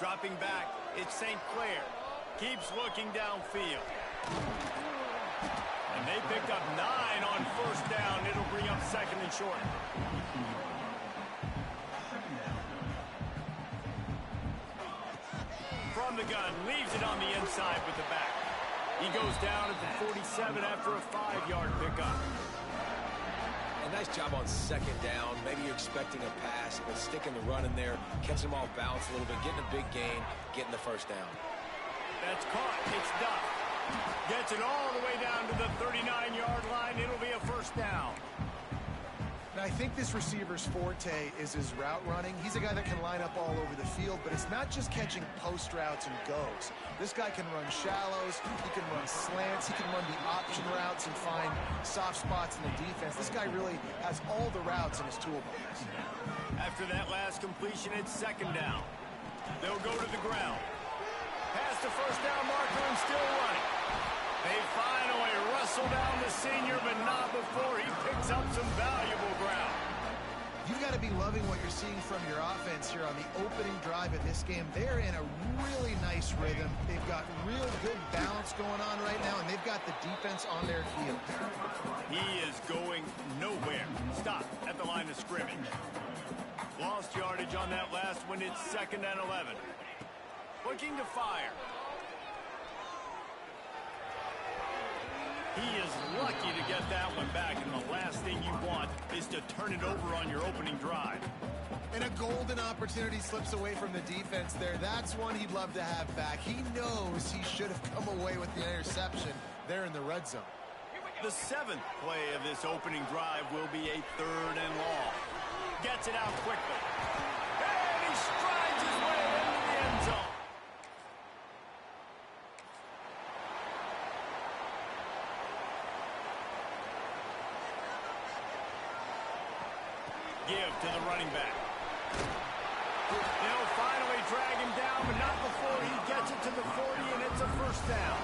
Dropping back, it's St. Clair. Keeps looking downfield. And they picked up 9 on first down. It'll bring up second and short. From the gun, leaves it on the inside with the back. He goes down at the 47 after a 5-yard pickup. A nice job on second down. Maybe you're expecting a pass, but sticking the run in there, catching them off balance a little bit, getting a big gain, getting the first down. That's caught. It's Duff. Gets it all the way down to the 39-yard line. It'll be a first down. Now, I think this receiver's forte is his route running. He's a guy that can line up all over the field, but it's not just catching post routes and goes. This guy can run shallows, he can run slants, he can run the option routes and find soft spots in the defense. This guy really has all the routes in his toolbox. After that last completion, it's second down. They'll go to the ground. Past the first down marker and still running. They finally wrestle down the senior, but not before he picks up some valuable ground. You've got to be loving what you're seeing from your offense here on the opening drive of this game. They're in a really nice rhythm. They've got real good balance going on right now, and they've got the defense on their heels. He is going nowhere. Stop at the line of scrimmage. Lost yardage on that last one. It's second and 11. Looking to fire. He is lucky to get that one back, and the last thing you want is to turn it over on your opening drive. And a golden opportunity slips away from the defense there. That's one he'd love to have back. He knows he should have come away with the interception there in the red zone. The 7th play of this opening drive will be a third and long. Gets it out quickly. And he strides his way into the end zone. Give to the running back. They'll finally drag him down, but not before he gets it to the 40, and it's a first down.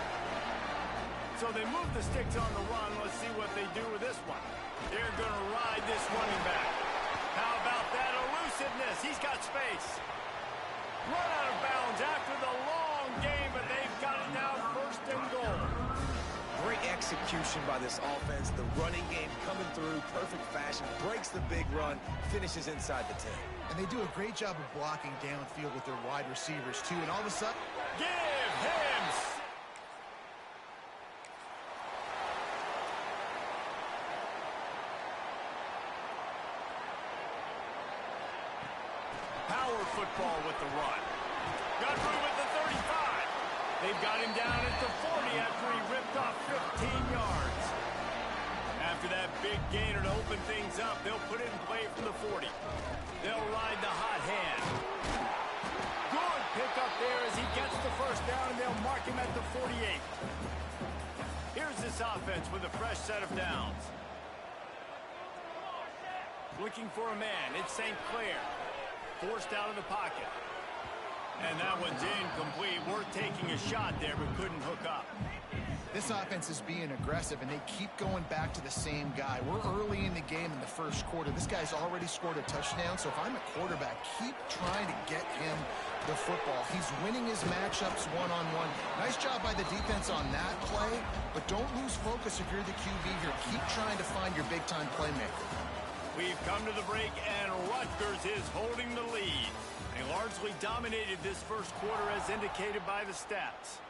So they move the sticks on the run. Let's see what they do with this one. They're going to ride this running back. How about that elusiveness? He's got space. Run out of bounds after the long game, but they've got it now first and goal. Great execution by this offense. The running game coming through, perfect fashion, breaks the big run, finishes inside the 10. And they do a great job of blocking downfield with their wide receivers, too. And all of a sudden, give him. Power football with the run. Got room at the 35. They've got him down at the 40 after he ripped off 15 yards. After that big gainer to open things up, they'll put it in play from the 40. They'll ride the hot hand. Good pickup there as he gets the first down, and they'll mark him at the 48. Here's this offense with a fresh set of downs. Looking for a man. It's St. Clair. Forced out of the pocket. And that one's incomplete. Worth taking a shot there, but couldn't hook up. This offense is being aggressive, and they keep going back to the same guy. We're early in the game in the first quarter. This guy's already scored a touchdown, so if I'm a quarterback, keep trying to get him the football. He's winning his matchups one-on-one. Nice job by the defense on that play, but don't lose focus if you're the QB here. Keep trying to find your big-time playmaker. We've come to the break, and Rutgers is holding the lead. They largely dominated this first quarter as indicated by the stats.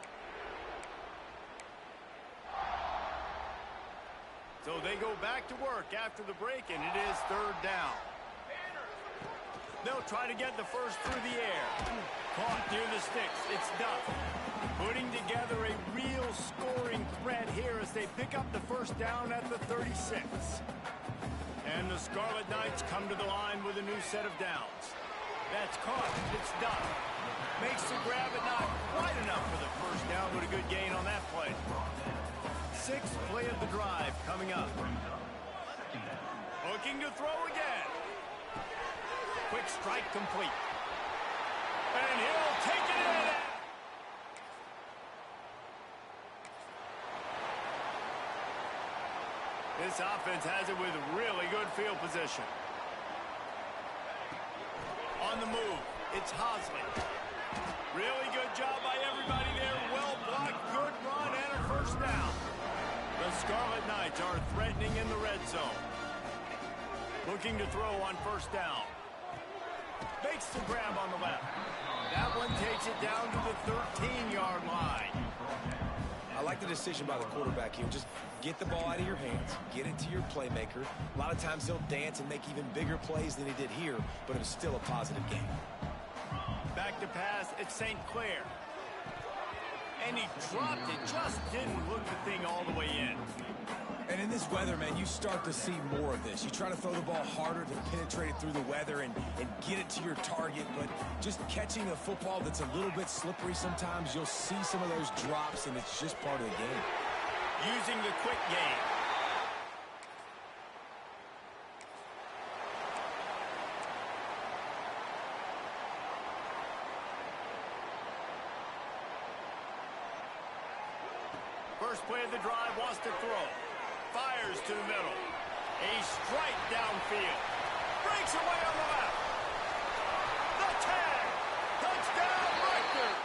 So they go back to work after the break, and it is third down. They'll try to get the first through the air. Caught near the sticks. It's Duff. Putting together a real scoring threat here as they pick up the first down at the 36. And the Scarlet Knights come to the line with a new set of downs. That's caught. It's Duff. Makes the grab, but not quite enough for the first down, but a good gain on that play. Sixth play of the drive coming up. Looking to throw again. Quick strike complete. And he'll take it in. This offense has it with really good field position. On the move, it's Hosley. Really good job by everybody there. Well blocked, good run, and a first down. The Scarlet Knights are threatening in the red zone. Looking to throw on first down. Makes the grab on the left. That one takes it down to the 13-yard line. I like the decision by the quarterback here. Just get the ball out of your hands, get it to your playmaker. A lot of times he'll dance and make even bigger plays than he did here, but it was still a positive game. Back to pass, it's St. Clair. And he dropped it, just didn't look the thing all the way in. And in this weather, man, you start to see more of this. You try to throw the ball harder to penetrate it through the weather and get it to your target, but just catching a football that's a little bit slippery sometimes, you'll see some of those drops, and it's just part of the game. Using the quick game. First play of the drive, wants to throw. Fires to the middle. A strike downfield. Breaks away on the left. The tag. Touchdown, Rutgers.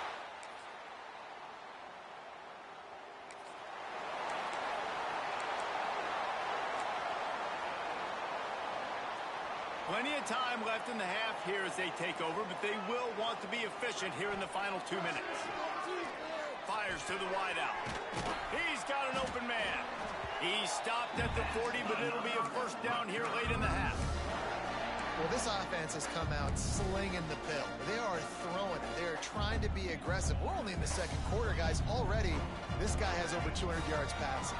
Plenty of time left in the half here as they take over, but they will want to be efficient here in the final 2 minutes. Fires to the wideout. He's got an open man. He stopped at the 40, but it'll be a first down here late in the half. Well, this offense has come out slinging the pill. They are throwing it. They are trying to be aggressive. We're only in the second quarter, guys. Already, this guy has over 200 yards passing.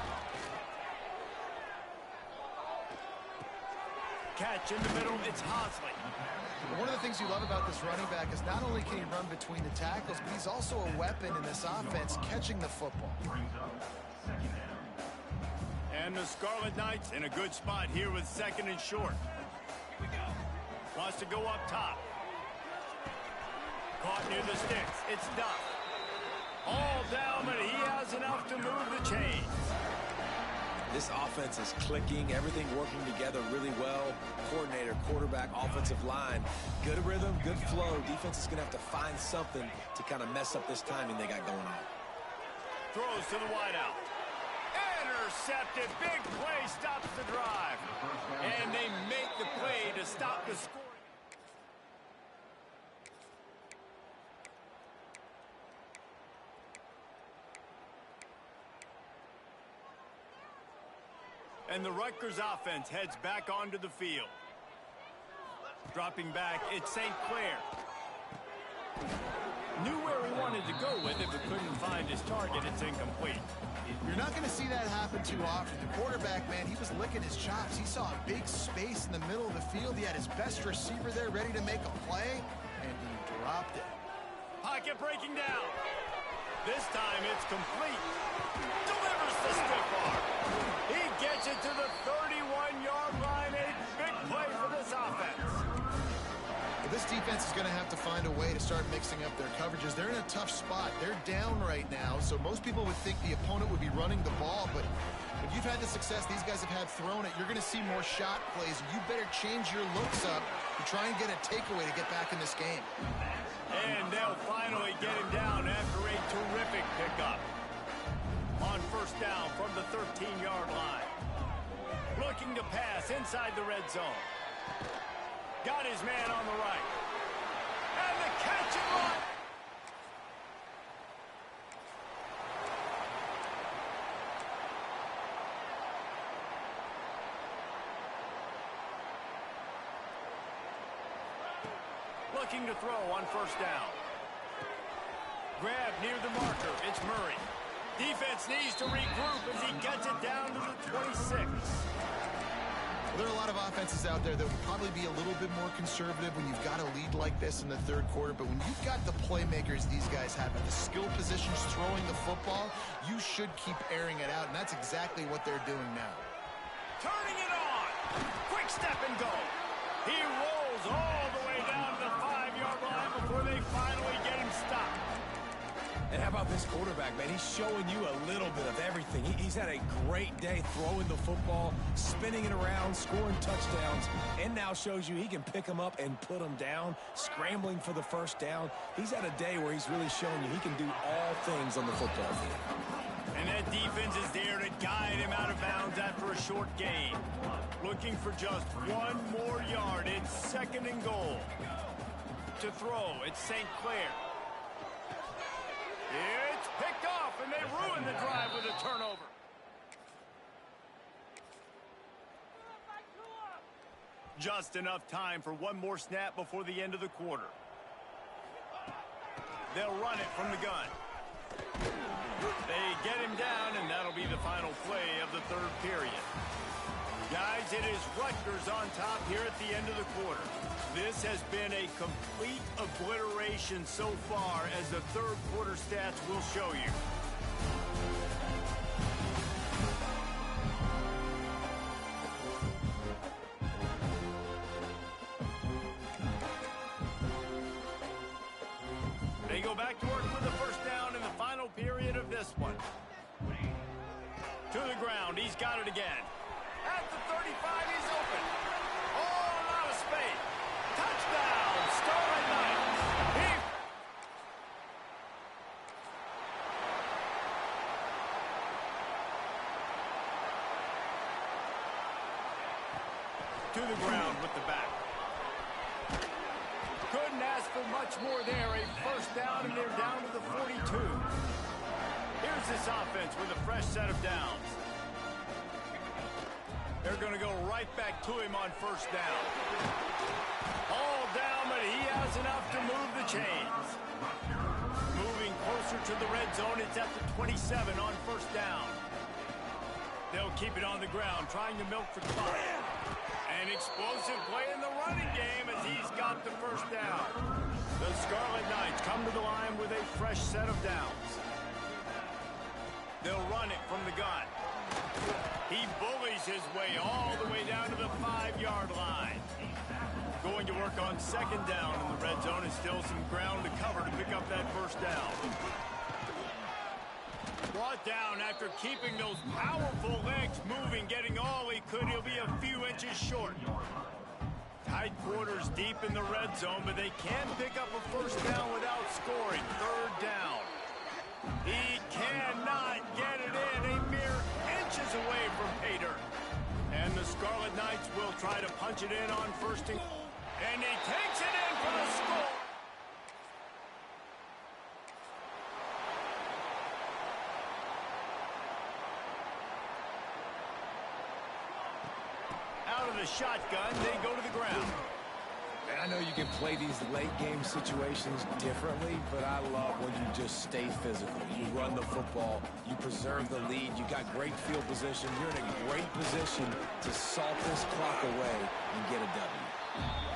Catch in the middle, it's Hosley. One of the things you love about this running back is not only can he run between the tackles, but he's also a weapon in this offense, catching the football. And the Scarlet Knights in a good spot here with second and short. Wants to go up top. Caught near the sticks. It's Duff. All down, but he has enough to move the chains. This offense is clicking, everything working together really well. Coordinator, quarterback, offensive line. Good rhythm, good flow. Defense is going to have to find something to kind of mess up this timing they got going on. Throws to the wideout. Intercepted. Big play stops the drive. And they make the play to stop the score. And the Rutgers offense heads back onto the field. Dropping back, it's St. Clair. Knew where he wanted to go with it, but couldn't find his target. It's incomplete. You're not going to see that happen too often. The quarterback, man, he was licking his chops. He saw a big space in the middle of the field. He had his best receiver there ready to make a play, and he dropped it. Pocket breaking down. This time it's complete. Delivers the stiff arm. He gets it to the 31-yard line. A big play for this offense. Well, this defense is going to have to find a way to start mixing up their coverages. They're in a tough spot. They're down right now, so most people would think the opponent would be running the ball, but if you've had the success these guys have had throwing it, you're going to see more shot plays. You better change your looks up to try and get a takeaway to get back in this game. And they'll finally get him down after a terrific pickup. On first down from the 13-yard line. Looking to pass inside the red zone. Got his man on the right. And the catch and run. Looking to throw on first down. Grab near the marker. It's Murray. Defense needs to regroup as he gets it down to the 26. Well, there are a lot of offenses out there that would probably be a little bit more conservative when you've got a lead like this in the third quarter. But when you've got the playmakers these guys have at the skill positions throwing the football, you should keep airing it out. And that's exactly what they're doing now. Turning it on. Quick step and go. He rolls all the way down to the 5-yard line before they finally get him stopped. And how about this quarterback, man? He's showing you a little bit of everything. He's had a great day throwing the football, spinning it around, scoring touchdowns, and now shows you he can pick them up and put them down, scrambling for the first down. He's had a day where he's really showing you he can do all things on the football field. And that defense is there to guide him out of bounds after a short gain. Looking for just one more yard. It's 2nd and goal. To throw, it's St. Clair. It's picked off, and they ruin the drive with a turnover. Just enough time for one more snap before the end of the quarter. They'll run it from the gun. They get him down, and that'll be the final play of the 3rd period. Guys, it is Rutgers on top here at the end of the quarter. This has been a complete obliteration so far, as the 3rd quarter stats will show you. They go back to work with the first down in the final period of this one. To the ground, he's got it again. At the 35, he's open. All out of space. Touchdown, Scarlet Knights. To the ground with the back. Couldn't ask for much more there. A first down, and they're down to the 42. Here's this offense with a fresh set of downs. They're going to go right back to him on first down. All down, but he has enough to move the chains. Moving closer to the red zone. It's at the 27 on first down. They'll keep it on the ground, trying to milk the clock. An explosive play in the running game as he's got the first down. The Scarlet Knights come to the line with a fresh set of downs. They'll run it from the gun. He bullies his way all the way down to the 5-yard line. Going to work on second down in the red zone, and still some ground to cover to pick up that first down. Brought down after keeping those powerful legs moving, getting all he could. He'll be a few inches short. Tight quarters deep in the red zone, but they can pick up a first down without scoring. Third down. He cannot get it in, a mere inches away from pay dirt. And the Scarlet Knights will try to punch it in on first and goal. And he takes it in for the score. Out of the shotgun, they go to the ground. And I know you can play these late-game situations differently, but I love when you just stay physical. You run the football, you preserve the lead, you got great field position. You're in a great position to salt this clock away and get a W.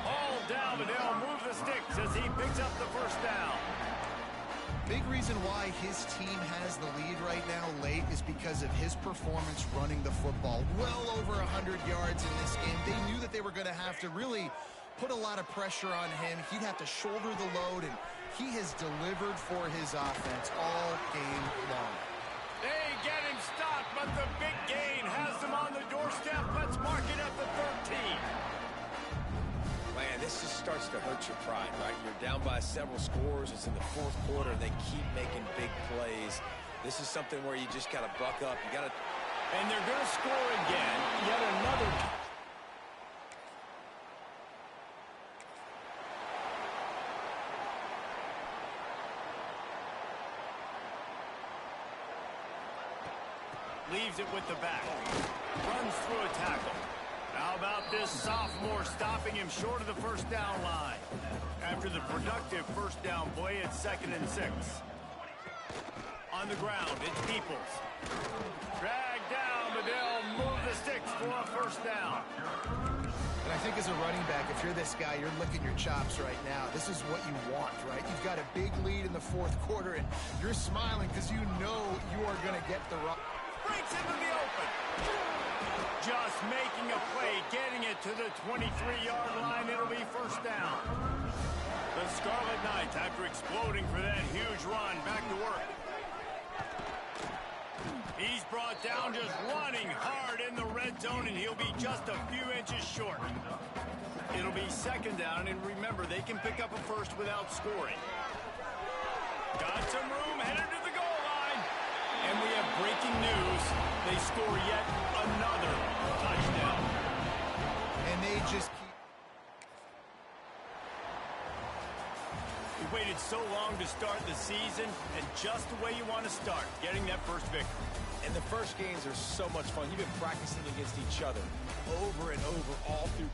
All down, but they'll move the sticks as he picks up the first down. Big reason why his team has the lead right now late is because of his performance running the football. Well over 100 yards in this game. They knew that they were going to have to really put a lot of pressure on him. He'd have to shoulder the load, and he has delivered for his offense all game long. They get him stopped, but the big gain has them on the doorstep. Let's mark it at the 13. Man, this just starts to hurt your pride, right? You're down by several scores. It's in the 4th quarter, and they keep making big plays. This is something where you just got to buck up. You got to... And they're going to score again. Yet another... Leaves it with the back. Runs through a tackle. How about this sophomore stopping him short of the first down line? After the productive first down play, it's 2nd and 6. On the ground, it's Peoples. Dragged down, but they'll move the sticks for a first down. And I think as a running back, if you're this guy, you're licking your chops right now. This is what you want, right? You've got a big lead in the 4th quarter, and you're smiling because you know you are going to get the run. Breaks into the open. Just making a play, getting it to the 23-yard line. It'll be first down. The Scarlet Knights, after exploding for that huge run, back to work. He's brought down just running hard in the red zone, and he'll be just a few inches short. It'll be second down, and remember, they can pick up a first without scoring. Got some room, headed to the goal line. And we have breaking news. They score yet another touchdown. And they just keep... We waited so long to start the season, and just the way you want to start, getting that first victory. And the first games are so much fun. You've been practicing against each other over and over all through.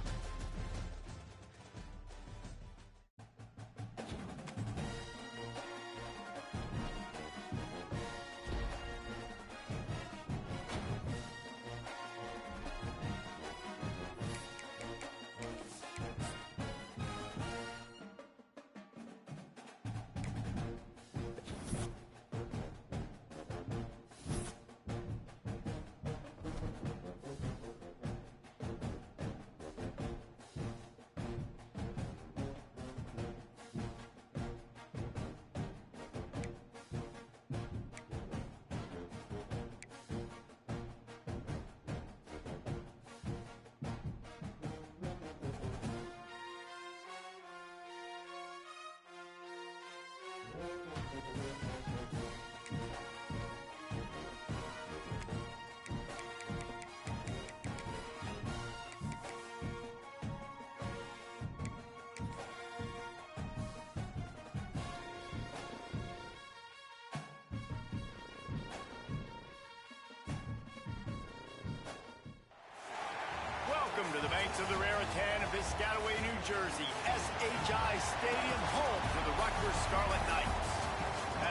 Welcome to the banks of the Raritan in Piscataway, New Jersey. SHI Stadium, home for the Rutgers Scarlet Knights.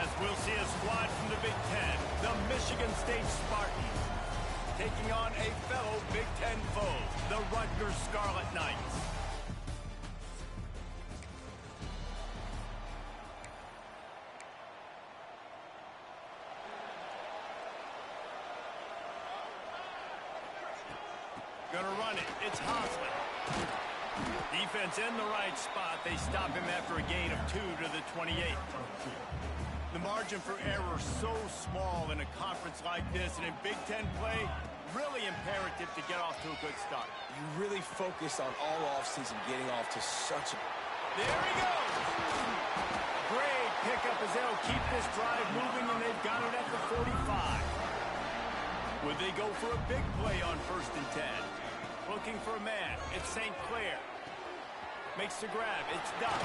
As we'll see a squad from the Big Ten, the Michigan State Spartans, taking on a fellow Big Ten foe, the Rutgers Scarlet Knights. Gonna run it. It's Hosley. Defense in the right spot. They stop him after a gain of 2 to the 28. The margin for error so small in a conference like this, and in Big Ten play, really imperative to get off to a good start. You really focus on all offseason getting off to such a... There he goes! Great pickup as they'll keep this drive moving, and they've got it at the 45. Would they go for a big play on 1st and 10? Looking for a man. It's St. Clair. Makes the grab. It's Duff.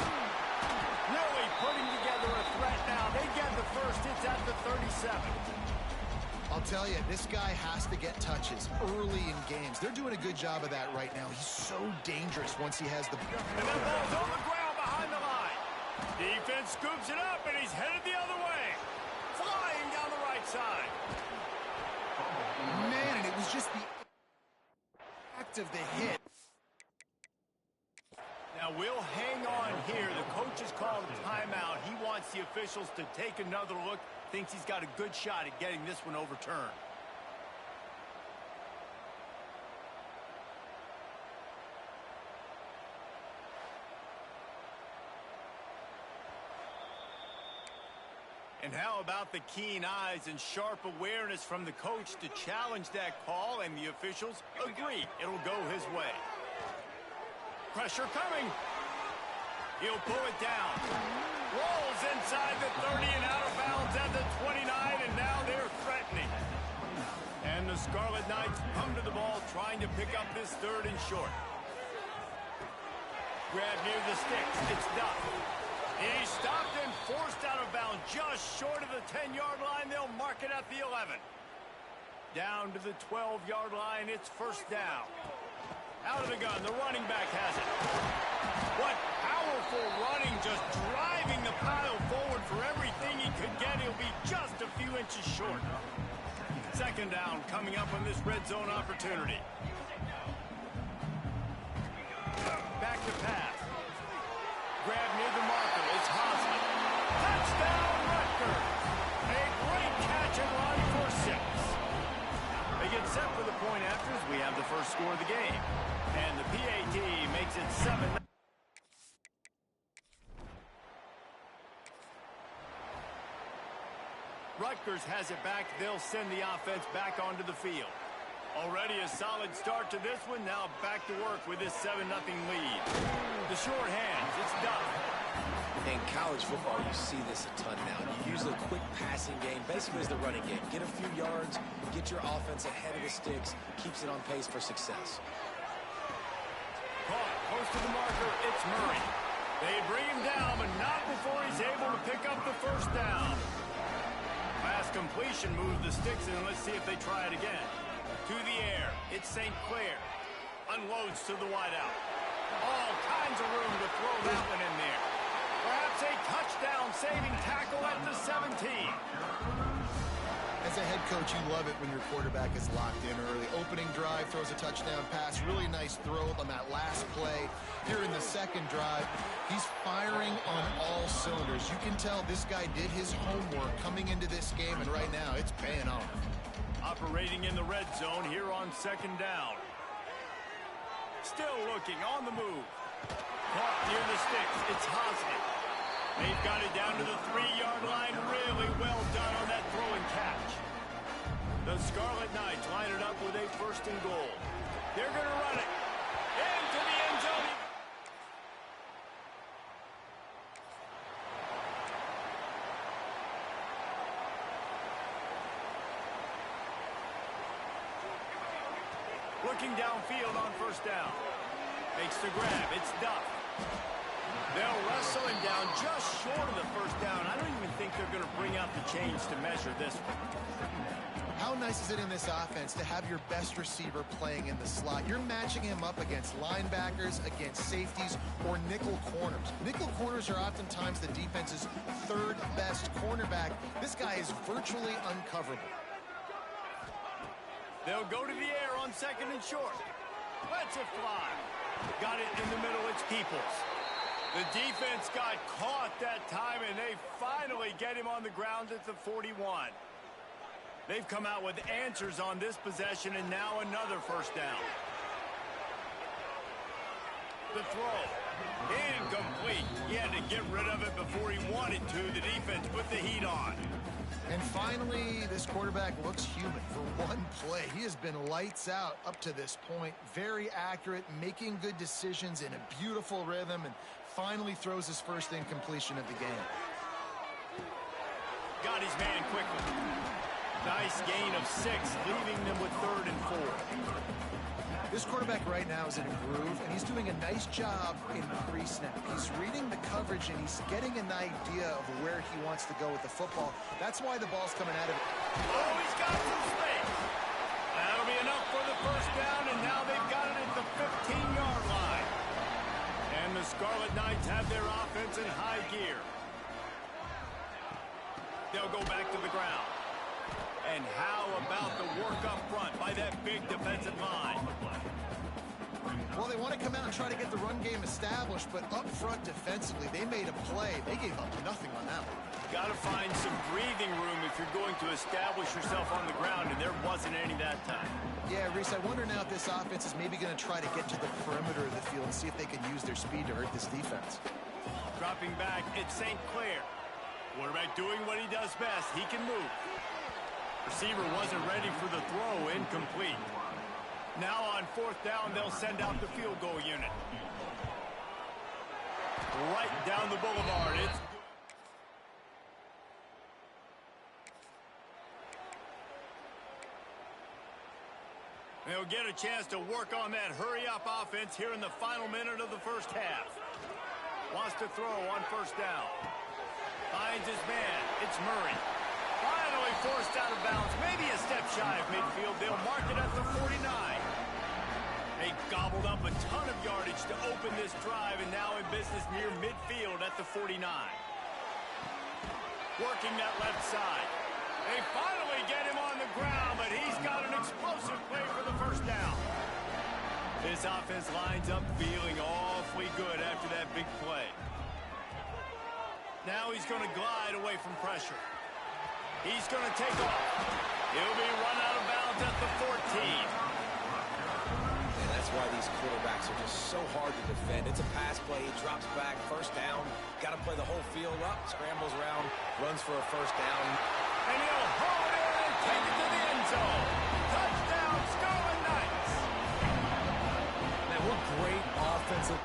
Really putting together a threat now. They get the first. It's at the 37. I'll tell you, this guy has to get touches early in games. They're doing a good job of that right now. He's so dangerous once he has the... And that ball's on the ground behind the line. Defense scoops it up, and he's headed the other way. Flying down the right side. Man, and it was just the act of the hit. Now we'll hang on here. The coach has called a timeout. He wants the officials to take another look. Thinks he's got a good shot at getting this one overturned. And how about the keen eyes and sharp awareness from the coach to challenge that call, and the officials agree it'll go his way. Pressure coming. He'll pull it down. Rolls inside the 30 and out of bounds at the 29, and now they're threatening. And the Scarlet Knights come to the ball, trying to pick up this 3rd and short. Grab near the sticks. It's Duff. He stopped and forced out of bounds just short of the 10-yard line. They'll mark it at the 11. Down to the 12-yard line. It's 1st down. Out of the gun. The running back has it. What powerful running, just driving the pile forward for everything he could get. He'll be just a few inches short. 2nd down coming up on this red zone opportunity. Back to pass. Grab near the marker. It's Hosley. Touchdown, Rutgers. A great catch and run for 6. They get set for the point after as we have the first score of the game. And the PAT makes it 7. Rutgers has it back, they'll send the offense back onto the field. Already a solid start to this one. Now back to work with this 7-0 lead. The short hands, it's done. In college football, you see this a ton now. You use the quick passing game, basically as the running game. Get a few yards, get your offense ahead of the sticks, keeps it on pace for success. Caught, close to the marker, it's Murray. They bring him down, but not before he's able to pick up the first down. Pass completion moves the sticks, and let's see if they try it again. To the air, it's St. Clair. Unloads to the wideout. All kinds of room to throw that one in there. Perhaps a touchdown-saving tackle at the 17. As a head coach, you love it when your quarterback is locked in early. Opening drive, throws a touchdown pass. Really nice throw on that last play. Here in the second drive, he's firing on all cylinders. You can tell this guy did his homework coming into this game, and right now it's paying off. Operating in the red zone here on second down. Still looking on the move. Caught near the sticks. It's Hosnick. They've got it down to the 3-yard line. Really well done on that throw and catch. The Scarlet Knights line it up with a 1st and goal. They're going to run it into the end zone. Looking downfield on 1st down. Makes the grab. It's Duff. They'll wrestle him down just short of the 1st down. I don't even think they're going to bring out the chains to measure this one. How nice is it in this offense to have your best receiver playing in the slot? You're matching him up against linebackers, against safeties, or nickel corners. Nickel corners are oftentimes the defense's 3rd best cornerback. This guy is virtually uncoverable. They'll go to the air on 2nd and short. Lets it fly. Got it in the middle. It's Peoples. The defense got caught that time, and they finally get him on the ground at the 41. They've come out with answers on this possession, and now another 1st down. The throw. Incomplete. He had to get rid of it before he wanted to. The defense put the heat on. And finally, this quarterback looks human for one play. He has been lights out up to this point. Very accurate, making good decisions in a beautiful rhythm, and finally throws his first incompletion of the game. Got his man quickly. Nice gain of 6, leaving them with 3rd and 4. This quarterback right now is in a groove, and he's doing a nice job in pre-snap. He's reading the coverage, and he's getting an idea of where he wants to go with the football. That's why the ball's coming out of it. Oh, he's got some space. That'll be enough for the 1st down, and now they've got it at the 15-yard line. And the Scarlet Knights have their offense in high gear. They'll go back to the ground. And how about the work up front by that big defensive line? Well, they want to come out and try to get the run game established, but up front defensively, they made a play. They gave up nothing on that one. Got to find some breathing room if you're going to establish yourself on the ground, and there wasn't any that time. Yeah, Reese, I wonder now if this offense is maybe going to try to get to the perimeter of the field and see if they can use their speed to hurt this defense. Dropping back, it's St. Clair. Quarterback doing what he does best. He can move. Receiver wasn't ready for the throw, incomplete. Now on 4th down, they'll send out the field goal unit. Right down the boulevard. It's they'll get a chance to work on that hurry-up offense here in the final minute of the 1st half. Wants to throw on 1st down. Finds his man. It's Murray. Finally forced out of bounds. Maybe a step shy of midfield. They'll mark it at the 49. They gobbled up a ton of yardage to open this drive, and now in business near midfield at the 49. Working that left side. They finally get him on the ground, but he's got an explosive play for the 1st down. This offense lines up feeling awfully good after that big play. Now he's going to glide away from pressure. He's going to take off. He'll be run out of bounds at the 14. And that's why these quarterbacks are just so hard to defend. It's a pass play. He drops back. 1st down. Got to play the whole field up. Scrambles around. Runs for a 1st down. And he'll haul it in and take it to the end zone. Touchdown, Scarlet Knights. Man, what great offensive...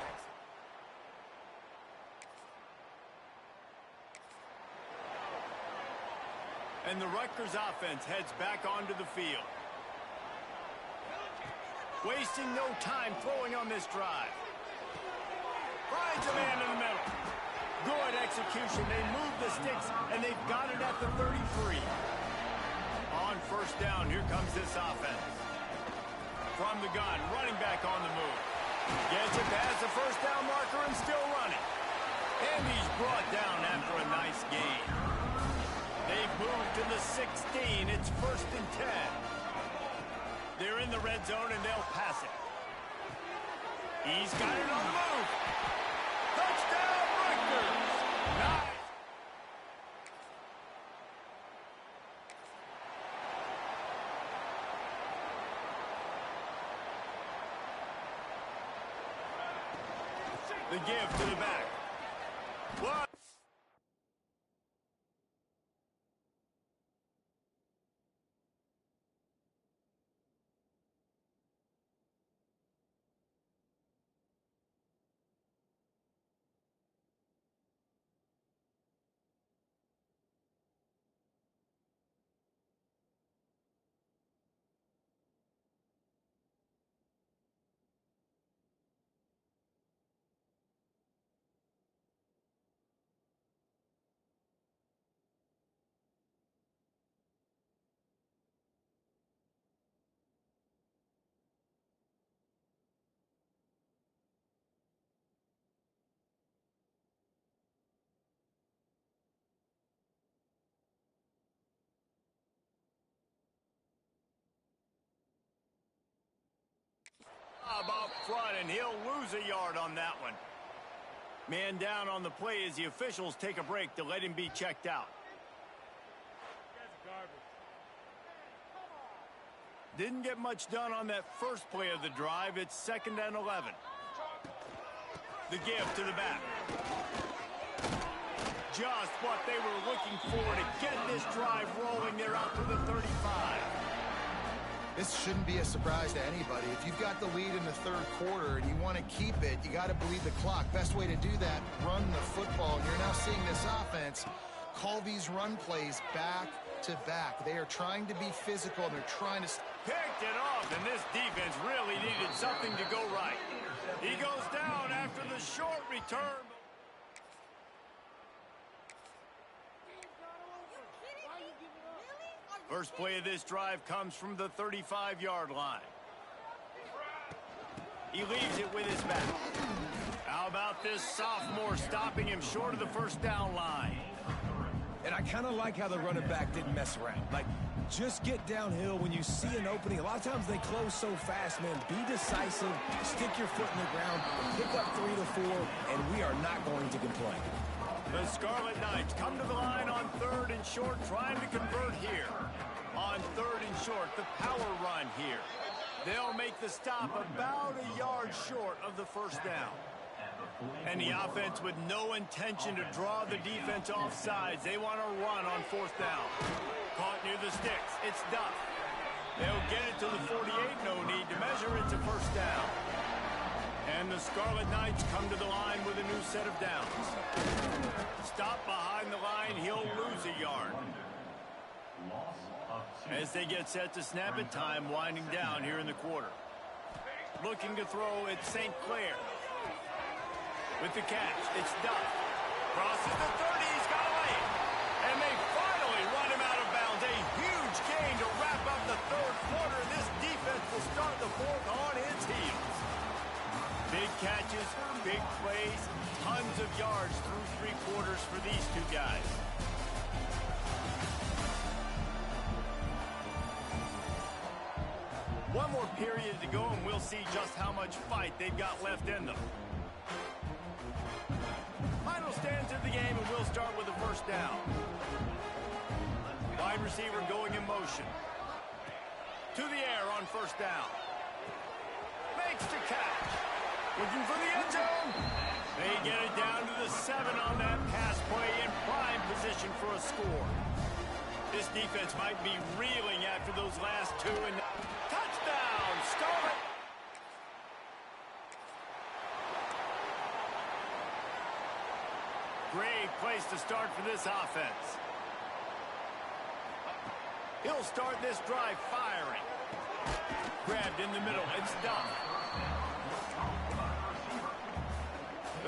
And the Rutgers offense heads back onto the field. Wasting no time throwing on this drive. Finds a man in the middle. Good execution. They move the sticks, and they've got it at the 33. On first down, here comes this offense. From the gun, running back on the move. Gets it past the first down marker and still running. And he's brought down after a nice gain. They've moved to the 16. It's 1st and 10. They're in the red zone, and they'll pass it. He's got it on the move. Touchdown, Rutgers. Nice. The give to the back. What? Up front, and he'll lose a yard on that one. Man down on the play as the officials take a break to let him be checked out. Didn't get much done on that first play of the drive. It's 2nd and 11. The give to the back. Just what they were looking for to get this drive rolling. They're out to the 35. This shouldn't be a surprise to anybody. If you've got the lead in the 3rd quarter and you want to keep it, you got to bleed the clock. Best way to do that, run the football. You're now seeing this offense call these run plays back to back. They are trying to be physical. They're trying to... Picked it off, and this defense really needed something to go right. He goes down after the short return. First play of this drive comes from the 35-yard line. He leaves it with his back. How about this sophomore stopping him short of the first down line? And I kind of like how the running back didn't mess around. Like, just get downhill when you see an opening. A lot of times they close so fast, man. Be decisive, stick your foot in the ground, pick up 3 to 4, and we are not going to complain. The Scarlet Knights come to the line on 3rd and short, trying to convert here. On 3rd and short, the power run here. They'll make the stop about a yard short of the first down. And the offense with no intention to draw the defense off sides. They want to run on 4th down. Caught near the sticks. It's Duff. They'll get it to the 48. No need to measure it to first down. And the Scarlet Knights come to the line with a new set of downs. Stop behind the line. He'll lose a yard. As they get set to snap it, time winding down here in the quarter. Looking to throw at St. Clair. With the catch, it's Duff. Crosses the 30, he's got away. And they finally run him out of bounds. A huge gain to wrap up the 3rd quarter. This defense will start the 4th on its heels. Big catches, big plays, tons of yards through 3 quarters for these two guys. One more period to go, and we'll see just how much fight they've got left in them. Final stands of the game, and we'll start with the first down. Wide receiver going in motion. To the air on first down. Makes the catch. Looking for the end zone. They get it down to the 7 on that pass play in prime position for a score. This defense might be reeling after those last two. And touchdown, Scarlet. Great place to start for this offense. He'll start this drive firing. Grabbed in the middle. It's done.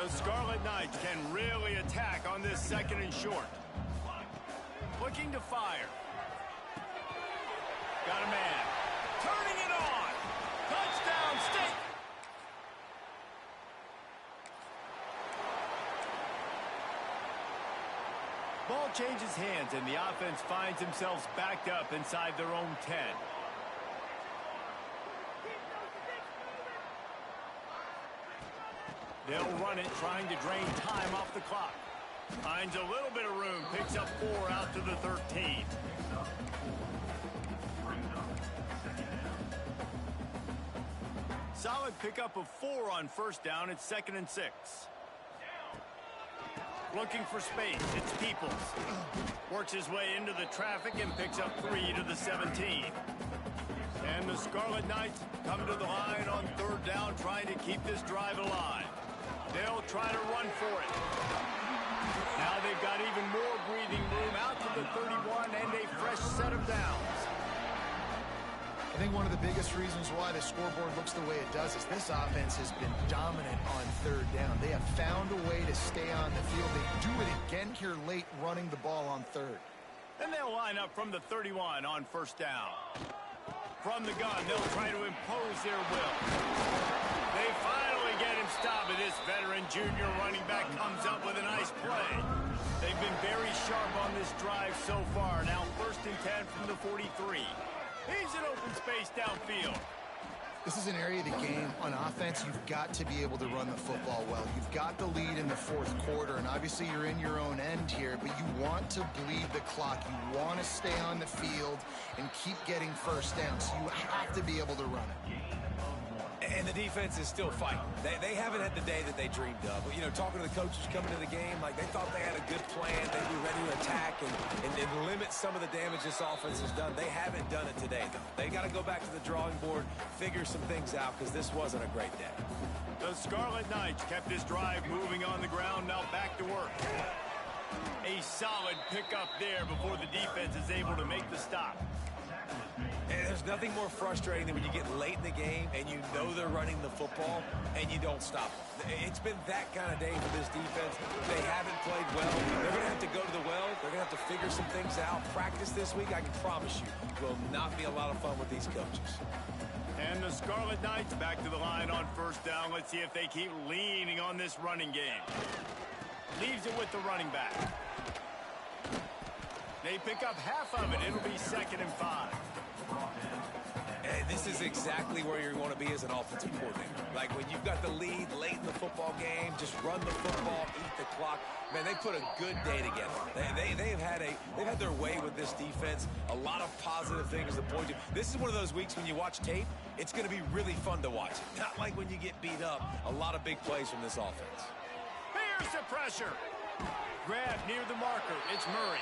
The Scarlet Knights can really attack on this second and short. Looking to fire. Got a man. Turning it on. Touchdown, State. Ball changes hands, and the offense finds themselves backed up inside their own 10. They'll run it, trying to drain time off the clock. Finds a little bit of room, picks up 4 out to the 13. Solid pickup of 4 on first down. It's 2nd and 6. Looking for space. It's Peoples. Works his way into the traffic and picks up 3 to the 17. And the Scarlet Knights come to the line on third down, trying to keep this drive alive. They'll try to run for it. Now they've got even more breathing room out to the 31 and a fresh set of downs. I think one of the biggest reasons why the scoreboard looks the way it does is this offense has been dominant on third down. They have found a way to stay on the field. They do it again here late, running the ball on third. And they'll line up from the 31 on first down. From the gun, they'll try to impose their will. They finally get him stopped, and this veteran junior running back comes up with a nice play. They've been very sharp on this drive so far. Now 1st and 10 from the 43. He's in open space downfield. This is an area of the game. On offense, you've got to be able to run the football well. You've got the lead in the 4th quarter, and obviously you're in your own end here, but you want to bleed the clock. You want to stay on the field and keep getting first down, so you have to be able to run it. And the defense is still fighting. They haven't had the day that they dreamed of. But, you know, talking to the coaches coming to the game, like they thought they had a good plan. They'd be ready to attack and limit some of the damage this offense has done. They haven't done it today, though. They got to go back to the drawing board, figure some things out, because this wasn't a great day. The Scarlet Knights kept this drive moving on the ground. Now back to work. A solid pickup there before the defense is able to make the stop. And there's nothing more frustrating than when you get late in the game and you know they're running the football and you don't stop them. It's been that kind of day for this defense. They haven't played well. They're going to have to go to the well. They're going to have to figure some things out. Practice this week, I can promise you, will not be a lot of fun with these coaches. And the Scarlet Knights back to the line on first down. Let's see if they keep leaning on this running game. Leaves it with the running back. They pick up half of it. It'll be 2nd and 5. And this is exactly where you're going to be as an offensive coordinator. Like when you've got the lead late in the football game, just run the football, eat the clock. Man, they put a good day together. They've had their way with this defense. A lot of positive things to point to. This is one of those weeks when you watch tape, it's going to be really fun to watch. Not like when you get beat up. A lot of big plays from this offense. Here's the pressure. Grab near the marker. It's Murray.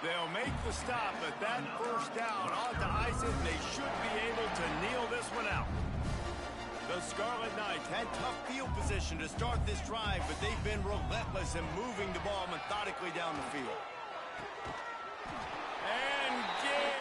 They'll make the stop, but that first down onto ice it. They should be able to kneel this one out. The Scarlet Knights had tough field position to start this drive, but they've been relentless in moving the ball methodically down the field. And get...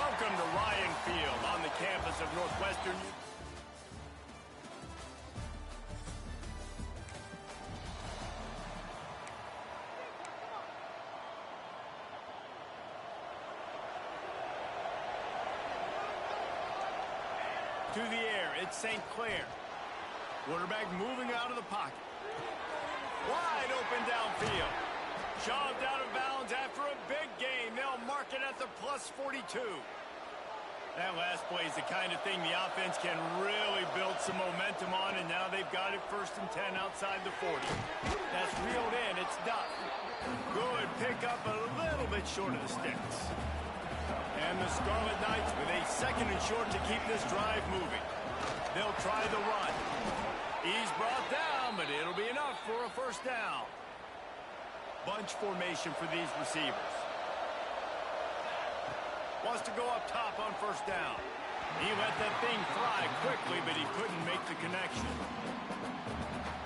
Welcome to Ryan Field on the campus of Northwestern. To the air, it's St. Clair. Quarterback moving out of the pocket. Wide open downfield. Shoved out of bounds after a big gain. They'll mark it at the plus 42. That last play is the kind of thing the offense can really build some momentum on, and now they've got it 1st and 10 outside the 40. That's reeled in. It's Duff. Good pickup, a little bit short of the sticks. And the Scarlet Knights with a 2nd and short to keep this drive moving. They'll try the run. He's brought down, but it'll be enough for a 1st down. Bunch formation for these receivers. Wants to go up top on 1st down. He let that thing fly quickly, but he couldn't make the connection.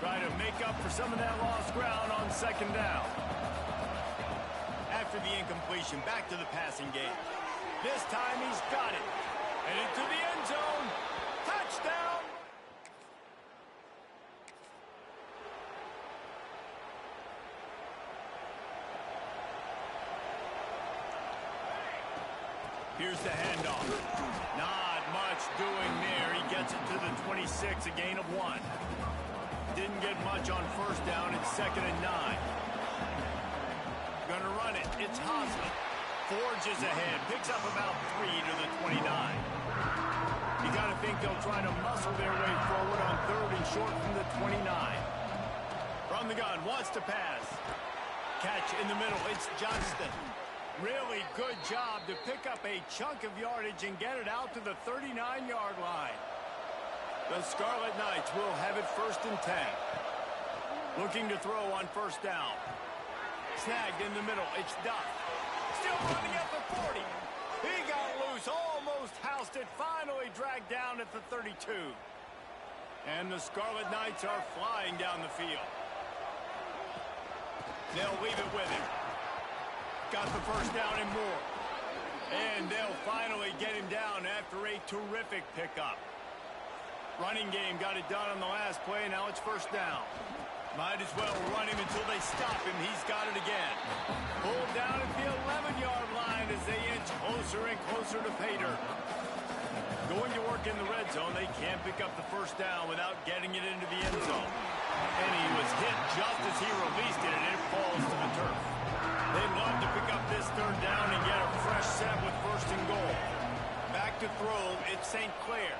Try to make up for some of that lost ground on 2nd down. After the incompletion, back to the passing game. This time he's got it. And into the end zone. Touchdown! Here's the handoff. Not much doing there. He gets it to the 26, a gain of 1. Didn't get much on 1st down. It's 2nd and 9. Gonna run it. It's Hosmer. Forges ahead. Picks up about 3 to the 29. You got to think they'll try to muscle their way forward on 3rd and short from the 29. From the gun. Wants to pass. Catch in the middle. It's Johnston. Really good job to pick up a chunk of yardage and get it out to the 39-yard line. The Scarlet Knights will have it 1st and 10. Looking to throw on 1st down. Snagged in the middle. It's Duff. Still running at the 40. He got loose. Almost housed it. Finally dragged down at the 32. And the Scarlet Knights are flying down the field. They'll leave it with him. Got the 1st down and more. And they'll finally get him down after a terrific pickup. Running game got it done on the last play. Now it's 1st down. Might as well run him until they stop him. He's got it again. Pulled down at the 11-yard line as they inch closer and closer to pay dirt. Going to work in the red zone. They can't pick up the 1st down without getting it into the end zone. And he was hit just as he released it, and it falls to the turf. They'd love to pick up this 3rd down and get a fresh set with 1st and goal. Back to throw. It's St. Clair.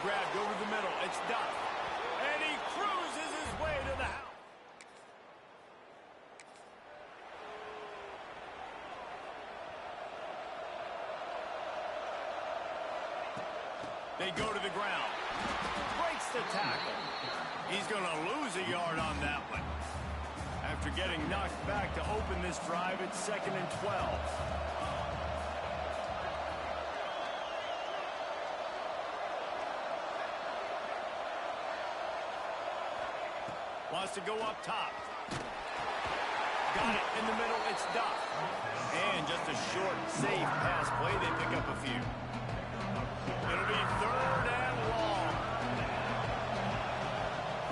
Grabbed over the middle. It's Duff. And he cruises his way to the house. They go to the ground. Breaks the tackle. He's going to lose a yard on that one. After getting knocked back to open this drive, it's 2nd and 12. Wants to go up top. Got it in the middle. It's Duff. And just a short, safe pass play. They pick up a few. It'll be 3rd and long.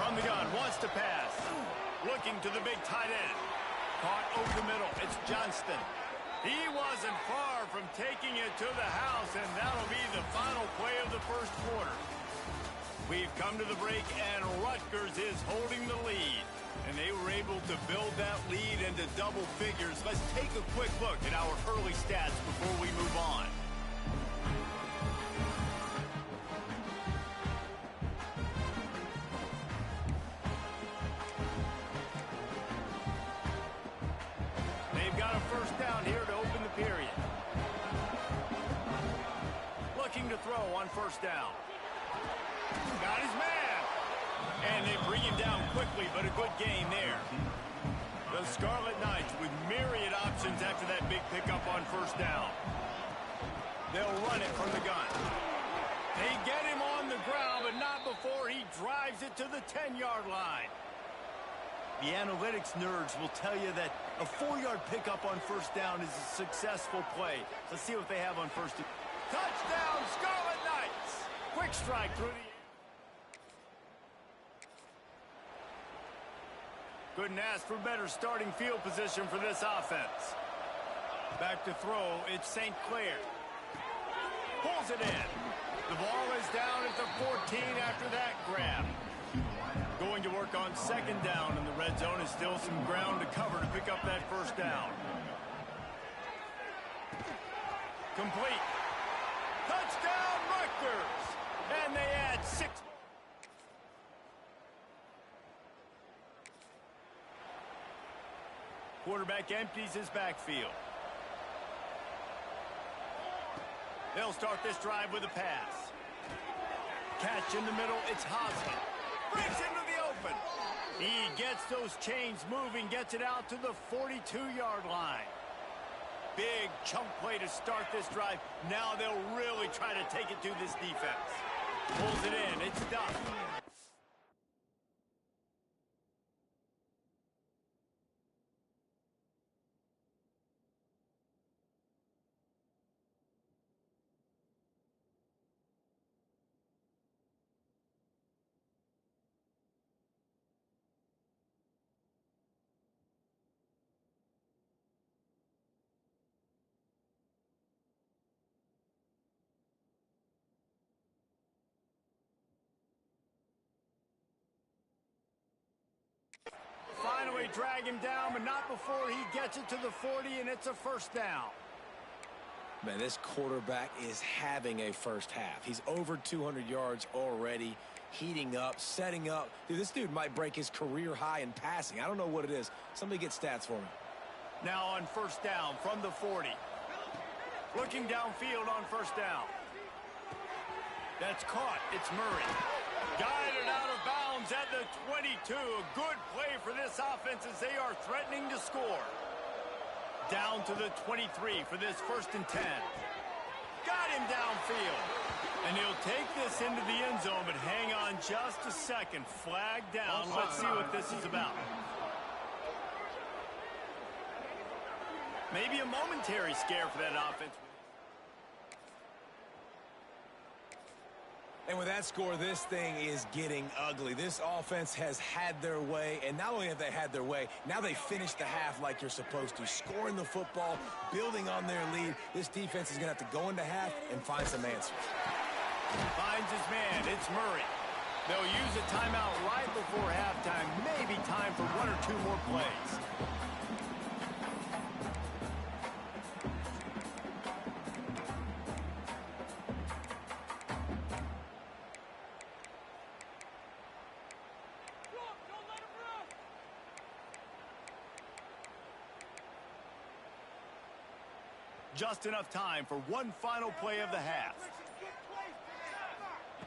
From the gun. Wants to pass. Looking to the big tight end. Caught over the middle. It's Johnston. He wasn't far from taking it to the house, and that'll be the final play of the 1st quarter. We've come to the break, and Rutgers is holding the lead. And they were able to build that lead into double figures. Let's take a quick look at our early stats before we move on. They've got a 1st down here to open the period. Looking to throw on 1st down. Got his man. And they bring him down quickly, but a good gain there. The Scarlet Knights with myriad options after that big pickup on 1st down. They'll run it from the gun. They get him on the ground, but not before he drives it to the 10-yard line. The analytics nerds will tell you that a 4-yard pickup on first down is a successful play. Let's see what they have on first. Touchdown, Scarlet Knights! Quick strike through the... Couldn't ask for better starting field position for this offense. Back to throw, it's St. Clair. Pulls it in. The ball is down at the 14 after that grab. Going to work on second down in the red zone. Is still some ground to cover to pick up that first down. Complete. Touchdown, Rutgers! And they add 6. Quarterback empties his backfield. They'll start this drive with a pass. Catch in the middle, it's Hosmer. Breaks into the open. He gets those chains moving, gets it out to the 42-yard line. Big chunk play to start this drive. Now they'll really try to take it to this defense. Pulls it in, it's Duff. Finally drag him down, but not before he gets it to the 40, and it's a first down. Man, this quarterback is having a first half. He's over 200 yards already, heating up, setting up. Dude, this dude might break his career high in passing. I don't know what it is. Somebody get stats for me. Now on first down from the 40. Looking downfield on first down. That's caught. It's Murray. Guided out of bounds at the 22. A good play for this offense as they are threatening to score. Down to the 23 for this first and 10. Got him downfield. And he'll take this into the end zone, but hang on just a second. Flag down. Let's see what this is about. Maybe a momentary scare for that offense. And with that score, this thing is getting ugly. This offense has had their way, and not only have they had their way, now they finish the half like you're supposed to, scoring the football, building on their lead. This defense is going to have to go into half and find some answers. Finds his man. It's Murray. They'll use a timeout right before halftime. Maybe time for one or two more plays. Just enough time for one final play of the half.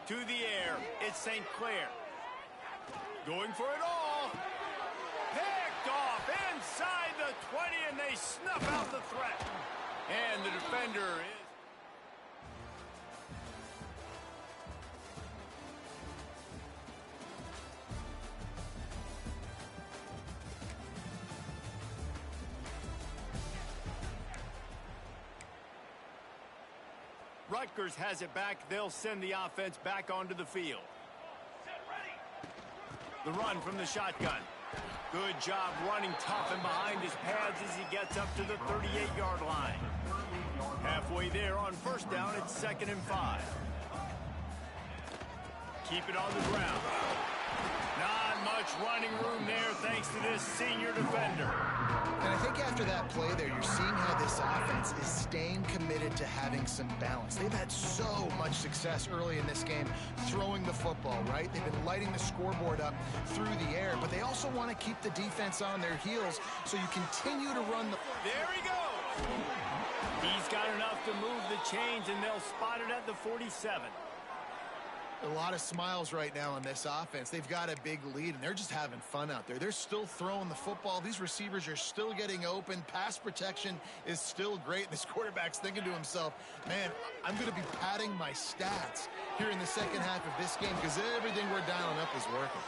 To the air, it's St. Clair. Going for it all. Picked off inside the 20, and they snuff out the threat. And the defender is... Rutgers has it back. They'll send the offense back onto the field. The run from the shotgun. Good job running tough and behind his pads as he gets up to the 38-yard line. Halfway there on first down, it's 2nd and 5. Keep it on the ground. Not much running room there thanks to this senior defender. And I think after that play there, you're seeing how this offense is staying committed to having some balance. They've had so much success early in this game throwing the football, right? They've been lighting the scoreboard up through the air, but they also want to keep the defense on their heels, so you continue to run the... There he goes! He's got enough to move the chains, and they'll spot it at the 47. A lot of smiles right now on this offense. They've got a big lead, and they're just having fun out there. They're still throwing the football. These receivers are still getting open. Pass protection is still great. This quarterback's thinking to himself, man, I'm going to be padding my stats here in the second half of this game because everything we're dialing up is working.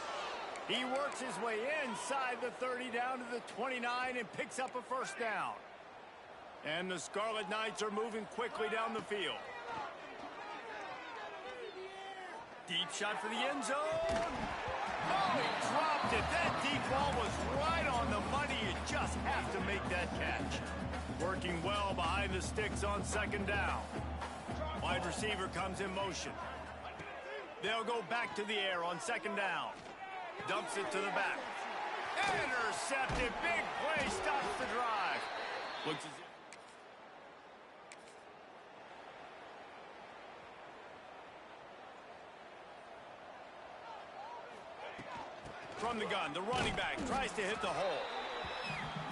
He works his way inside the 30 down to the 29 and picks up a first down. And the Scarlet Knights are moving quickly down the field. Deep shot for the end zone. Oh, he dropped it. That deep ball was right on the money. You just have to make that catch. Working well behind the sticks on second down. Wide receiver comes in motion. They'll go back to the air on second down. Dumps it to the back. Intercepted. Big play. Stops the drive. Looks as if from the gun, the running back tries to hit the hole.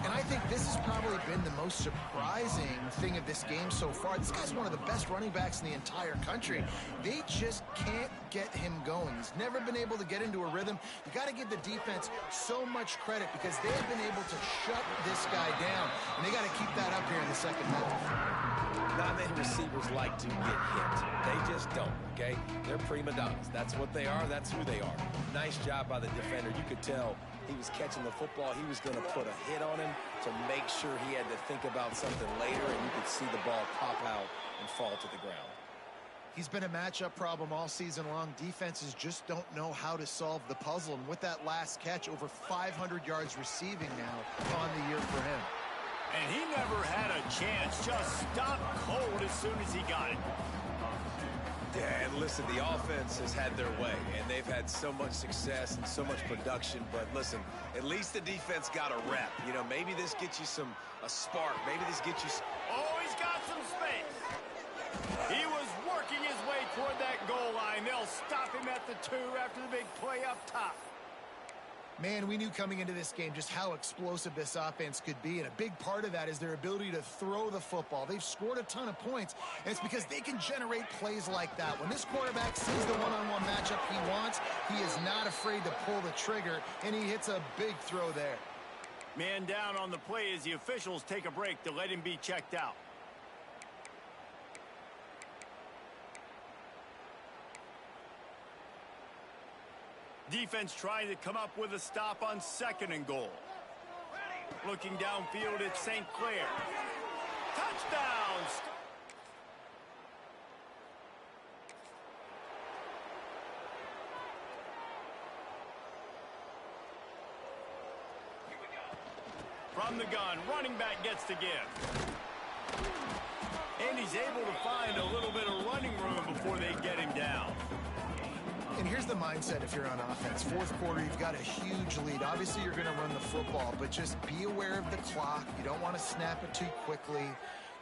And I think this has probably been the most surprising thing of this game so far. This guy's one of the best running backs in the entire country. They just can't get him going. He's never been able to get into a rhythm. You got to give the defense so much credit because they have been able to shut this guy down. And they got to keep that up here in the second half. Not many receivers like to get hit. They just don't, okay? They're prima donnas. That's what they are. That's who they are. Nice job by the defender. You could tell he was catching the football. He was going to put a hit on him to make sure he had to think about something later, and you could see the ball pop out and fall to the ground. He's been a matchup problem all season long. Defenses just don't know how to solve the puzzle. And with that last catch, over 500 yards receiving now on the year for him. And he never had a chance. Just stopped cold as soon as he got it. Yeah, and listen, the offense has had their way, and they've had so much success and so much production. But listen, at least the defense got a rep. You know, maybe this gets you a spark. Maybe this gets you... Oh, he's got some space. He was working his way toward that goal line. They'll stop him at the 2 after the big play up top. Man, we knew coming into this game just how explosive this offense could be, and a big part of that is their ability to throw the football. They've scored a ton of points, and it's because they can generate plays like that. When this quarterback sees the one-on-one matchup he wants, he is not afraid to pull the trigger, and he hits a big throw there. Man down on the play as the officials take a break to let him be checked out. Defense trying to come up with a stop on second and goal. Looking downfield at St. Clair. Touchdowns! From the gun, running back gets to give. And he's able to find a little bit of running room before they get him down. And here's the mindset if you're on offense. Fourth quarter, you've got a huge lead. Obviously, you're going to run the football, but just be aware of the clock. You don't want to snap it too quickly.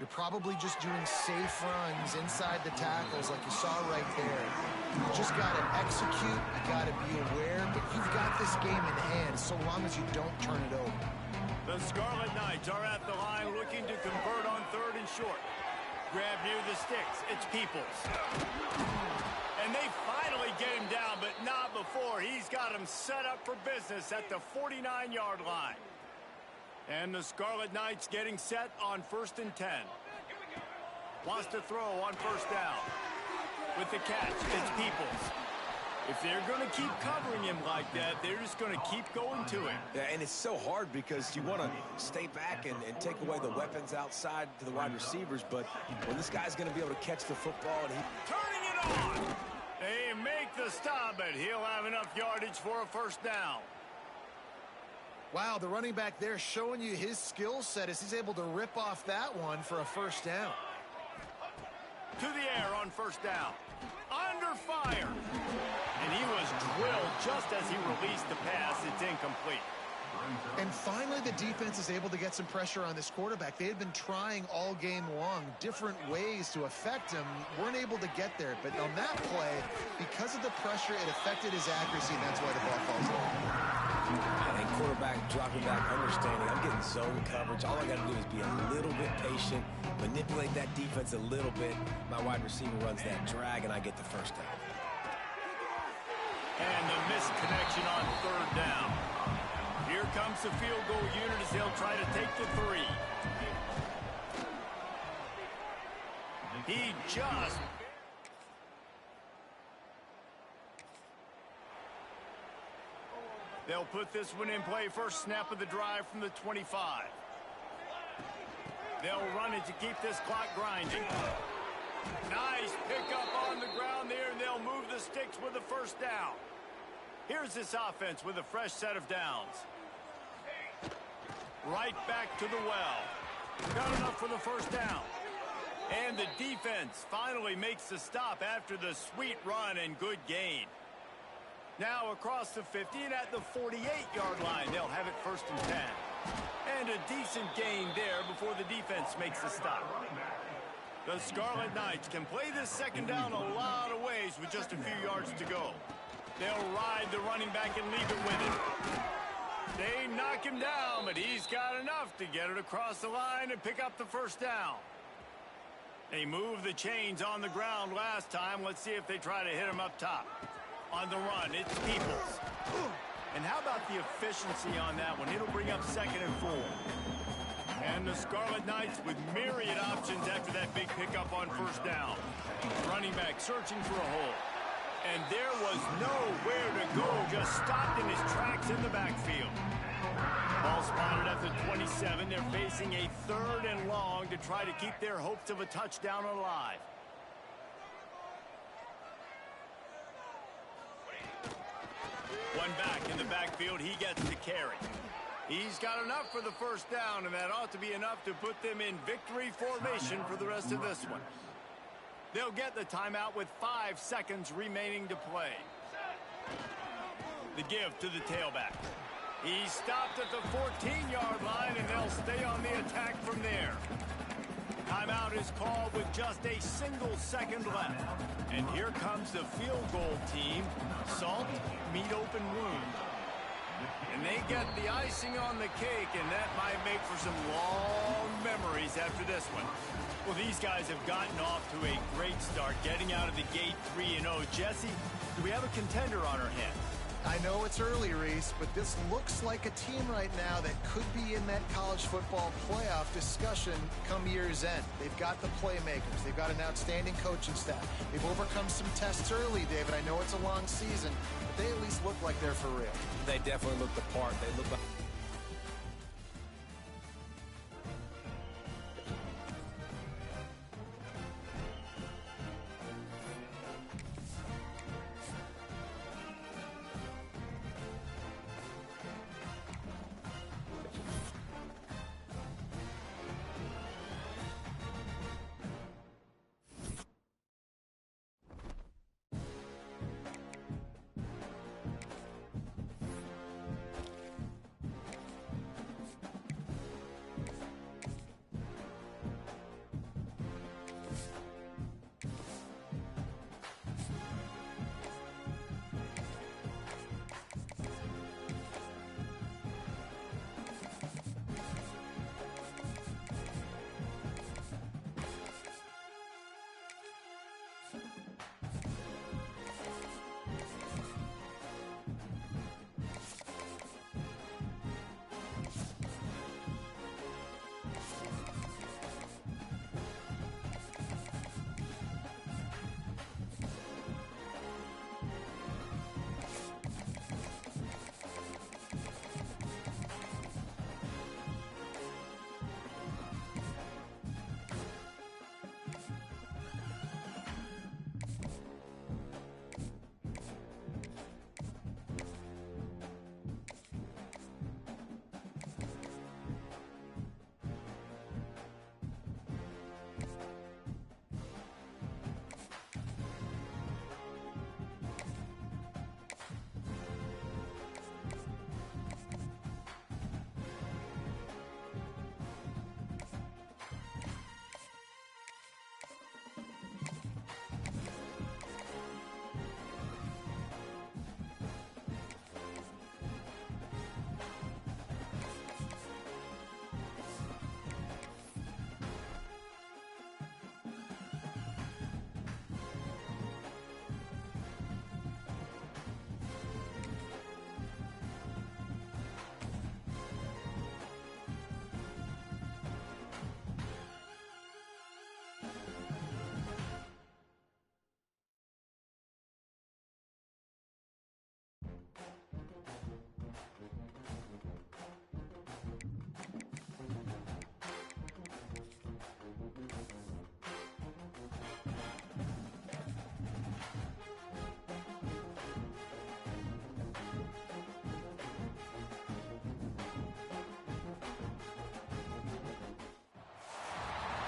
You're probably just doing safe runs inside the tackles like you saw right there. You just got to execute. You got to be aware, but you've got this game in hand so long as you don't turn it over. The Scarlet Knights are at the line looking to convert on third and short. Grab near the sticks. It's Peoples. And they finally get him down, but not before. He's got him set up for business at the 49-yard line. And the Scarlet Knights getting set on 1st and 10. Wants to throw on first down. With the catch, it's Peoples. If they're going to keep covering him like that, they're just going to keep going to him. Yeah, and it's so hard because you want to stay back and take away the weapons outside to the wide receivers, but when this guy's going to be able to catch the football and he... Turning it on! They make the stop, but he'll have enough yardage for a first down. Wow, the running back there showing you his skill set as he's able to rip off that one for a first down. To the air on first down. Under fire. And he was drilled just as he released the pass. It's incomplete. And finally, the defense is able to get some pressure on this quarterback. They had been trying all game long different ways to affect him. Weren't able to get there. But on that play, because of the pressure, it affected his accuracy, and that's why the ball falls out. And quarterback dropping back, understanding I'm getting zone coverage. All I got to do is be a little bit patient, manipulate that defense a little bit. My wide receiver runs that drag, and I get the first down. And the missed connection on third down. Here comes the field goal unit as they'll try to take the 3. He just... They'll put this one in play first snap of the drive from the 25. They'll run it to keep this clock grinding. Nice pickup on the ground there, and they'll move the sticks with a first down. Here's this offense with a fresh set of downs. Right back to the well. Got enough for the first down. And the defense finally makes the stop after the sweet run and good gain. Now across the 50 and at the 48-yard line, they'll have it first and 10. And a decent gain there before the defense makes the stop. The Scarlet Knights can play this second down a lot of ways with just a few yards to go. They'll ride the running back and leave it with him. They knock him down, but he's got enough to get it across the line and pick up the first down. They moved the chains on the ground last time. Let's see if they try to hit him up top. On the run, it's Peoples. And how about the efficiency on that one? It'll bring up 2nd and 4. And the Scarlet Knights with myriad options after that big pickup on first down. Running back searching for a hole. And there was nowhere to go, just stopped in his tracks in the backfield. Ball spotted at the 27. They're facing a 3rd and long to try to keep their hopes of a touchdown alive. One back in the backfield, he gets the carry. He's got enough for the first down, and that ought to be enough to put them in victory formation for the rest of this one. They'll get the timeout with 5 seconds remaining to play. The give to the tailback. He stopped at the 14-yard line, and they'll stay on the attack from there. Timeout is called with just a single second left. And here comes the field goal team. Salt, meet open wound. And they get the icing on the cake, and that might make for some long memories after this one. Well, these guys have gotten off to a great start, getting out of the gate 3-0. Jesse, do we have a contender on our hands? I know it's early, Reese, but this looks like a team right now that could be in that college football playoff discussion come year's end. They've got the playmakers. They've got an outstanding coaching staff. They've overcome some tests early, David. I know it's a long season, but they at least look like they're for real. They definitely look the part. They look like...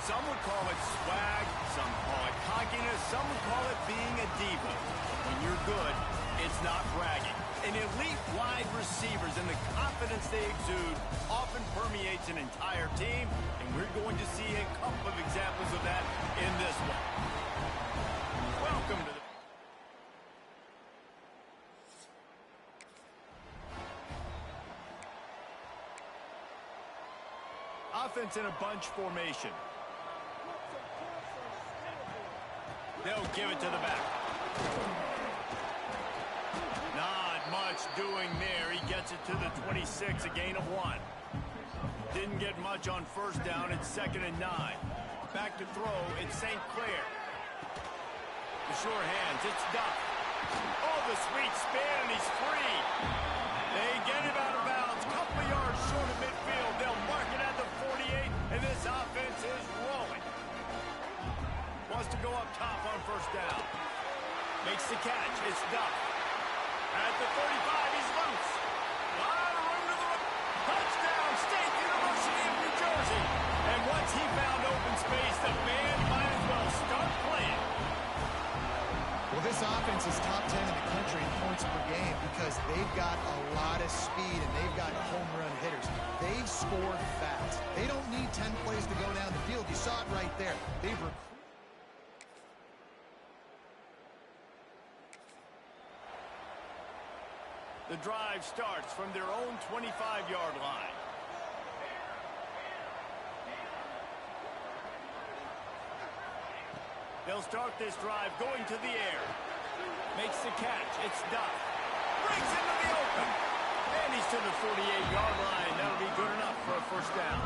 Some would call it swag, some call it cockiness, some would call it being a diva. When you're good, it's not bragging. An elite wide receivers and the confidence they exude often permeates an entire team, and we're going to see a couple of examples of that in this one. Welcome to the... Offense in a bunch formation. They'll give it to the back. Not much doing there. He gets it to the 26, a gain of 1. Didn't get much on first down. It's 2nd and 9. Back to throw. It's St. Clair. The sure hands. It's Duff. Oh, the sweet spin, and he's free. They get him out of bounds. Couple yards short of midfield. They'll mark it at the 48, and this offense is rolling. Wants to go up top on first down. Makes the catch. It's Duff. At the 35, he's loose. Lot of room to the right. Touchdown, State University of New Jersey. And once he found open space, the band might as well start playing. Well, this offense is top 10 in the country in points per game because they've got a lot of speed and they've got home run hitters. They score fast. They don't need 10 plays to go down the field. You saw it right there. They've The drive starts from their own 25-yard line. They'll start this drive going to the air. Makes the catch. It's Duff. Brings into the open. And he's to the 48-yard line. That'll be good enough for a first down.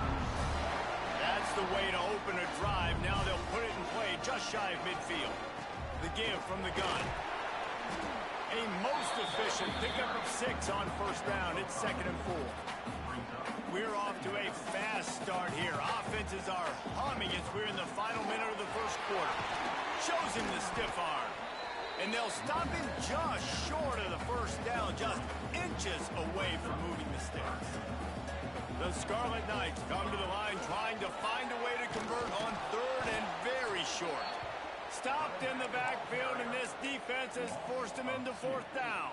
That's the way to open a drive. Now they'll put it in play just shy of midfield. The give from the gun. A most efficient pickup of 6 on first down. It's 2nd and 4. We're off to a fast start here. Offenses are humming as we're in the final minute of the first quarter. Shows him the stiff arm. And they'll stop him just short of the first down, just inches away from moving the sticks. The Scarlet Knights come to the line trying to find a way to convert on 3rd and very short. Stopped in the backfield, and this defense has forced him into 4th down.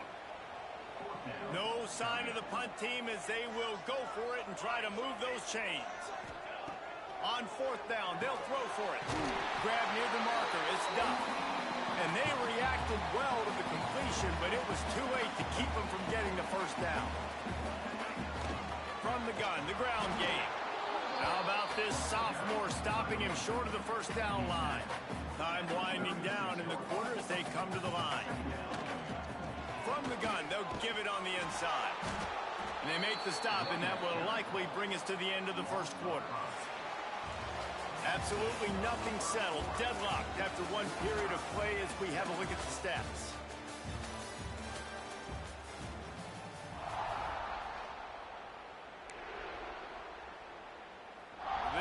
No sign of the punt team as they will go for it and try to move those chains. On 4th down, they'll throw for it. Grab near the marker, it's Duff. And they reacted well to the completion, but it was too late to keep them from getting the first down. From the gun, the ground game. How about this sophomore stopping him short of the first down line? Time winding down in the quarter as they come to the line. From the gun, they'll give it on the inside. And they make the stop, and that will likely bring us to the end of the first quarter. Absolutely nothing settled. Deadlocked after one period of play as we have a look at the stats.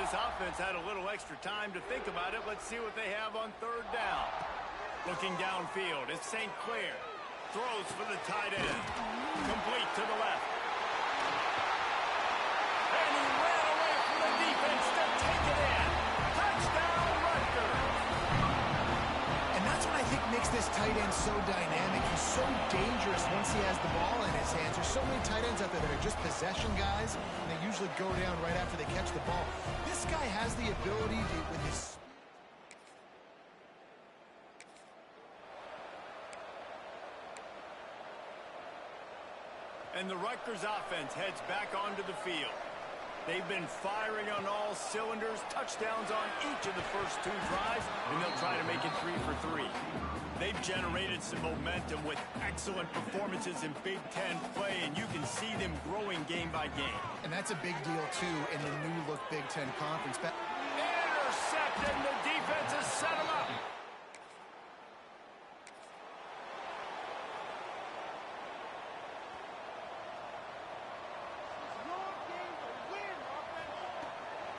This offense had a little extra time to think about it. Let's see what they have on 3rd down. Looking downfield, it's St. Clair. Throws for the tight end. Complete to the left. And he ran away from the defense to take it in. Touchdown, Rutgers. And that's what I think makes this tight end so dynamic. He's so dangerous once he has the ball in his hands. There's so many tight ends out there that are just possession guys, and they usually go down right after they catch the ball. This guy has the ability to, with his... And the Rutgers offense heads back onto the field. They've been firing on all cylinders, touchdowns on each of the first 2 drives, and they'll try to make it 3 for 3. They've generated some momentum with excellent performances in Big Ten play, and you can see them growing game by game. And that's a big deal, too, in the new-look Big Ten Conference. Intercepted, and the defense has set him up.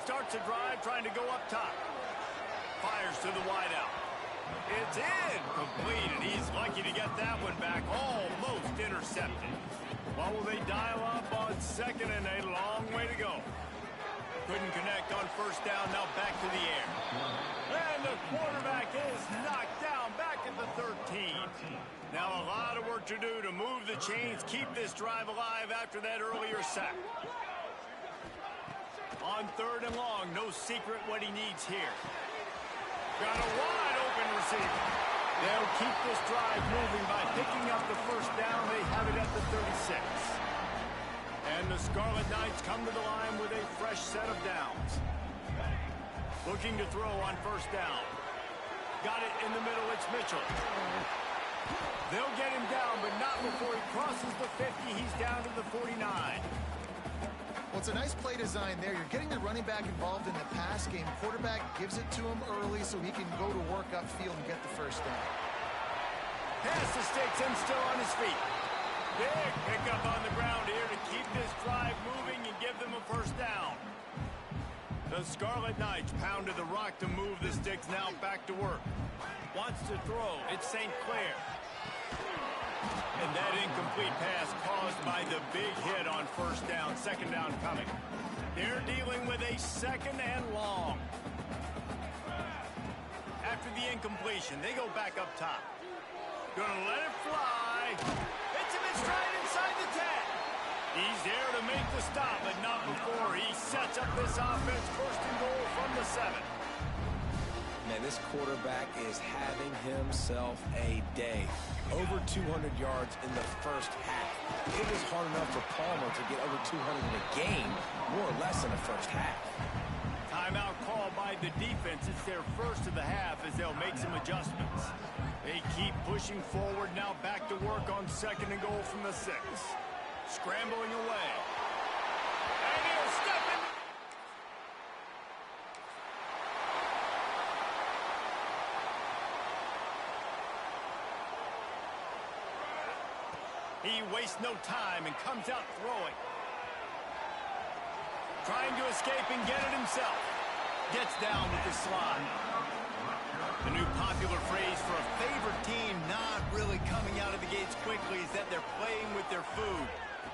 Starts a drive trying to go up top. Fires to the wideout. It's in. Complete, and he's lucky to get that one back. Almost intercepted. What will they dial up on 2nd and a long way to go? Couldn't connect on first down. Now back to the air. And the quarterback is knocked down back at the 13. Now a lot of work to do to move the chains, keep this drive alive after that earlier sack. On third and long, no secret what he needs here. Got a wide open receiver. They'll keep this drive moving by picking up the first down. They have it at the 36. And the Scarlet Knights come to the line with a fresh set of downs. Looking to throw on first down. Got it in the middle. It's Mitchell. They'll get him down, but not before he crosses the 50. He's down to the 49. Well, it's a nice play design there. You're getting the running back involved in the pass game. Quarterback gives it to him early so he can go to work upfield and get the first down. Pass the sticks and still on his feet. Big pickup on the ground here to keep this drive moving and give them a first down. The Scarlet Knights pounded the rock to move the sticks. Now back to work. Wants to throw. It's St. Clair. And that incomplete pass caused by the big hit on first down. Second down coming. They're dealing with a second and long. After the incompletion, they go back up top. Gonna let it fly. Hits him in stride inside the 10. He's there to make the stop, but not before he sets up this offense. First and goal from the 7. Man, this quarterback is having himself a day. Over 200 yards in the first half. It was hard enough for Palmer to get over 200 in a game, more or less in the first half. Timeout call by the defense. It's their first of the half as they'll make some adjustments. They keep pushing forward. Now back to work on second and goal from the 6. Scrambling away. And he'll step in. He wastes no time and comes out throwing. Trying to escape and get it himself. Gets down with the slide. The new popular phrase for a favorite team not really coming out of the gates quickly is that they're playing with their food.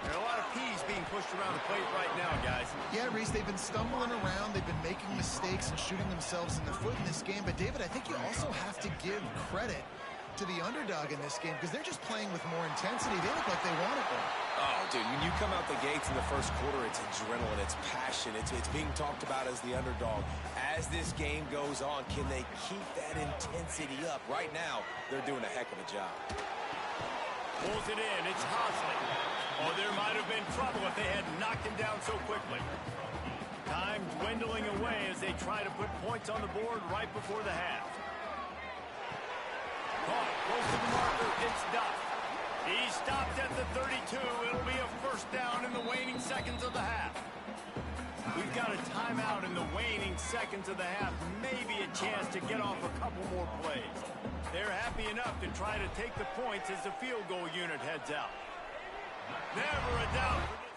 There are a lot of peas being pushed around the plate right now, guys. Yeah, Reese, they've been stumbling around. They've been making mistakes and shooting themselves in the foot in this game. But, David, I think you also have to give credit to the underdog in this game because they're just playing with more intensity. They look like they want it more. Oh, dude, when you come out the gates in the first quarter, it's adrenaline, it's passion, it's being talked about as the underdog. As this game goes on, can they keep that intensity up? Right now, they're doing a heck of a job. Pulls it in. It's Hosley. Oh, there might have been trouble if they had knocked him down so quickly. Time dwindling away as they try to put points on the board right before the half. Caught close to the marker. It's Duff. He stopped at the 32. It'll be a first down in the waning seconds of the half. We've got a timeout in the waning seconds of the half. Maybe a chance to get off a couple more plays. They're happy enough to try to take the points as the field goal unit heads out. Never a doubt for this.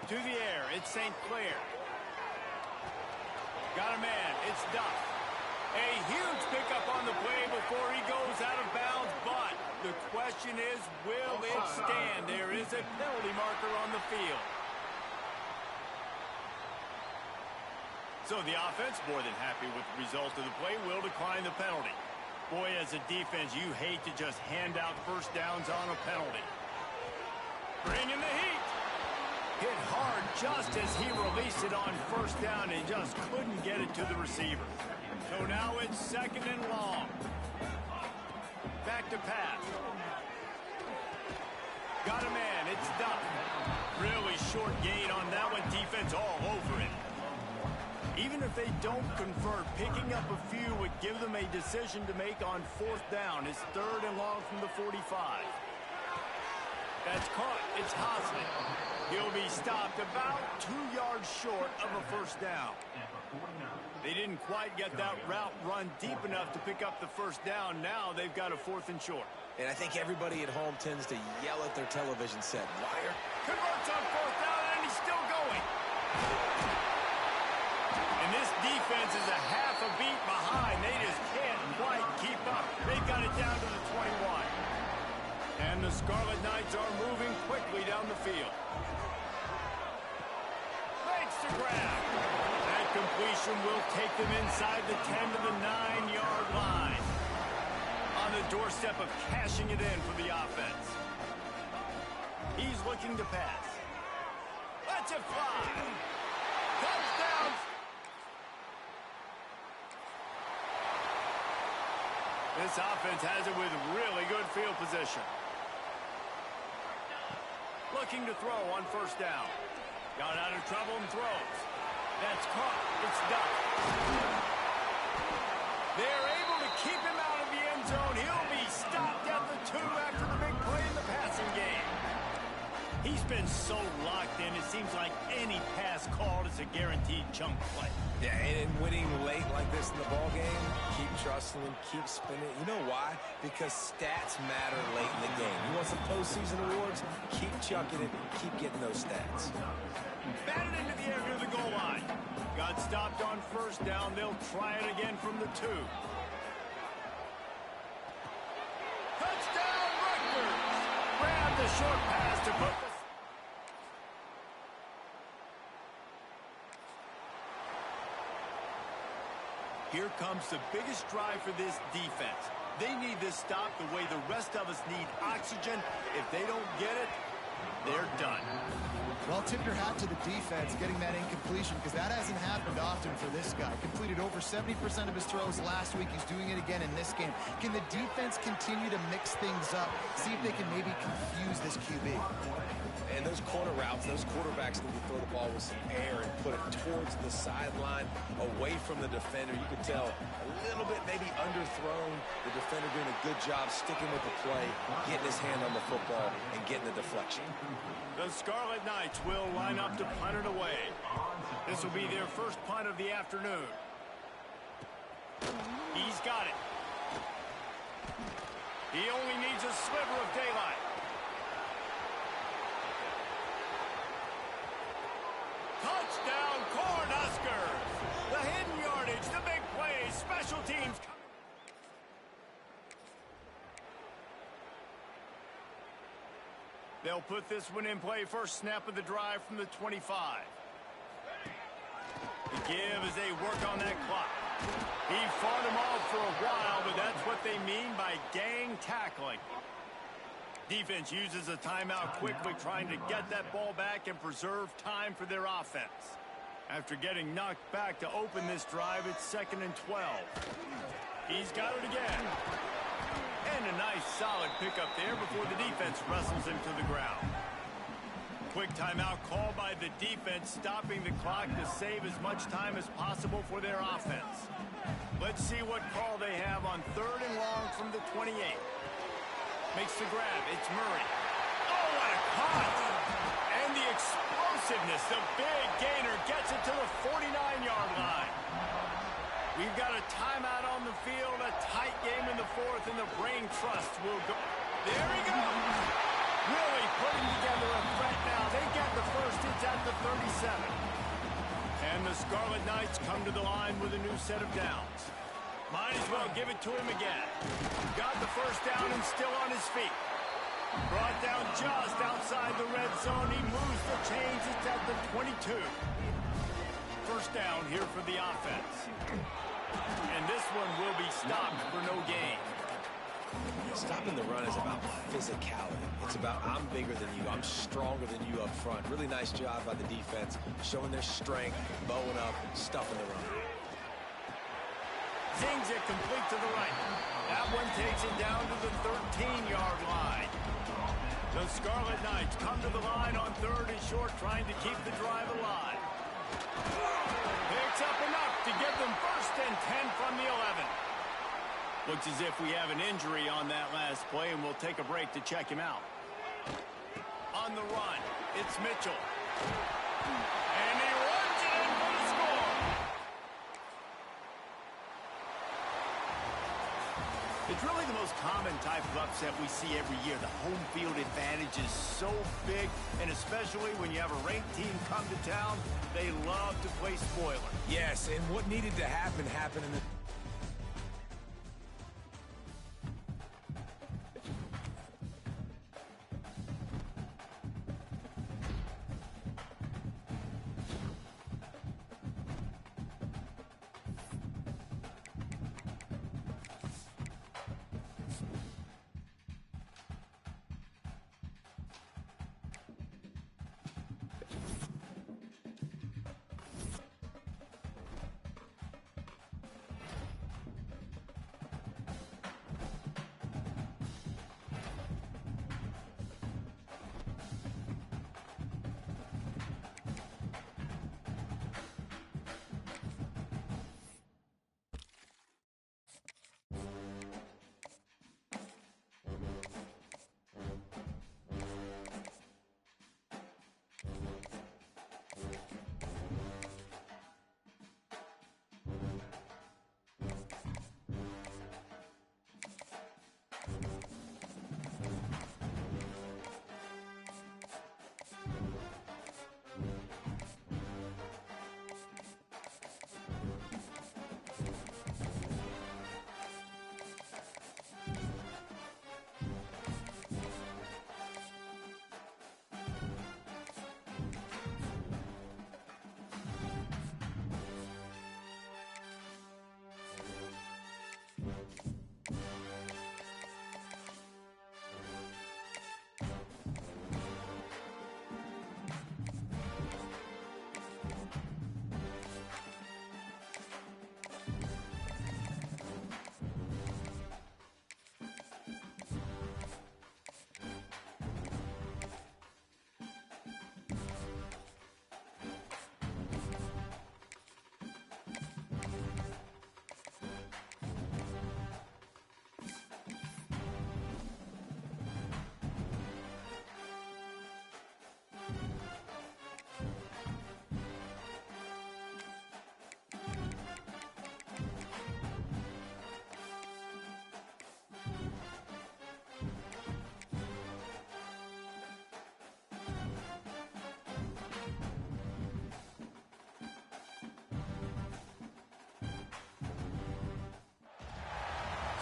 To the air, it's St. Clair. Got a man, it's Duff. A huge pickup on the play before he goes out of bounds, but the question is, will it stand? There is a penalty marker on the field. So the offense, more than happy with the result of the play, will decline the penalty. Boy, as a defense, you hate to just hand out first downs on a penalty. Bring in the heat. Hit hard just as he released it on first down and just couldn't get it to the receiver. So now it's second and long. Back to pass. Got a man. It's Duff. Really short gain on that one. Defense all over it. Even if they don't convert, picking up a few would give them a decision to make on fourth down. It's third and long from the 45. That's caught. It's Hosley. He'll be stopped about 2 yards short of a first down. They didn't quite get that route run deep enough to pick up the first down. Now they've got a fourth and short. And I think everybody at home tends to yell at their television set. Wire converts on fourth down, and he's still going. And this defense is a half a beat behind. They just can't quite keep up. They've got it down to the 21. And the Scarlet Knights are moving quickly down the field. Makes the grab. That completion will take them inside the 10 to the 9-yard line. On the doorstep of cashing it in for the offense. He's looking to pass. Let's it fly. Touchdown. This offense has it with really good field position. Looking to throw on first down. Got out of trouble and throws. That's caught. It's done. They're able to keep him out of the end zone. He'll be stopped at the 2 after the big play in the passing game. He's been so locked in, it seems like any pass called is a guaranteed chunk play. Yeah, and winning late like this in the ball game, keep trusting him, keep spinning. You know why? Because stats matter late in the game. You want some postseason awards? Keep chucking it, keep getting those stats. Batted into the air near the goal line. Got stopped on first down. They'll try it again from the 2. Touchdown, Rutgers! Grab the short pass to put the... Here comes the biggest drive for this defense. They need this stop the way the rest of us need oxygen. If they don't get it, they're done. Well, tip your hat to the defense getting that incompletion because that hasn't happened often for this guy. Completed over 70% of his throws last week. He's doing it again in this game. Can the defense continue to mix things up? See if they can maybe confuse this QB. And those corner routes, those quarterbacks need to throw the ball with some air and put it towards the sideline, away from the defender. You can tell a little bit maybe underthrown. The defender doing a good job sticking with the play, getting his hand on the football, and getting the deflection. The Scarlet Knights will line up to punt it away. This will be their first punt of the afternoon. He's got it. He only needs a sliver of daylight. Touchdown, Cornhuskers! The hidden yardage, the big plays, special teams. They'll put this one in play. First snap of the drive from the 25. The give as they work on that clock. He fought them off for a while, but that's what they mean by gang tackling. Defense uses a timeout quickly, trying to get that ball back and preserve time for their offense. After getting knocked back to open this drive, it's 2nd and 12. He's got it again. And a nice solid pickup there before the defense wrestles him to the ground. Quick timeout call by the defense, stopping the clock to save as much time as possible for their offense. Let's see what call they have on 3rd and long from the 28. Makes the grab. It's Murray. Oh, what a caught! And the explosiveness, the big gainer gets it to the 49-yard line. We've got a timeout on the field, a tight game in the 4th, and the brain trust will go. There he goes! Really putting together a threat now. They get the first. It's at the 37. And the Scarlet Knights come to the line with a new set of downs. Might as well give it to him again. Got the first down and still on his feet. Brought down just outside the red zone. He moves the chains. It's at the 22. First down here for the offense. And this one will be stopped for no gain. Stopping the run is about physicality. It's about I'm bigger than you. I'm stronger than you up front. Really nice job by the defense, showing their strength, bowing up, stuffing the run. Zings it complete to the right. That one takes it down to the 13-yard line. The Scarlet Knights come to the line on 3rd and short, trying to keep the drive alive. Picks up enough to give them 1st and 10 from the 11. Looks as if we have an injury on that last play, and we'll take a break to check him out. On the run, it's Mitchell. And he runs it in for the score. It's really the most common type of upset we see every year. The home field advantage is so big, and especially when you have a ranked team come to town, they love to play spoiler. Yes, and what needed to happen happened in the...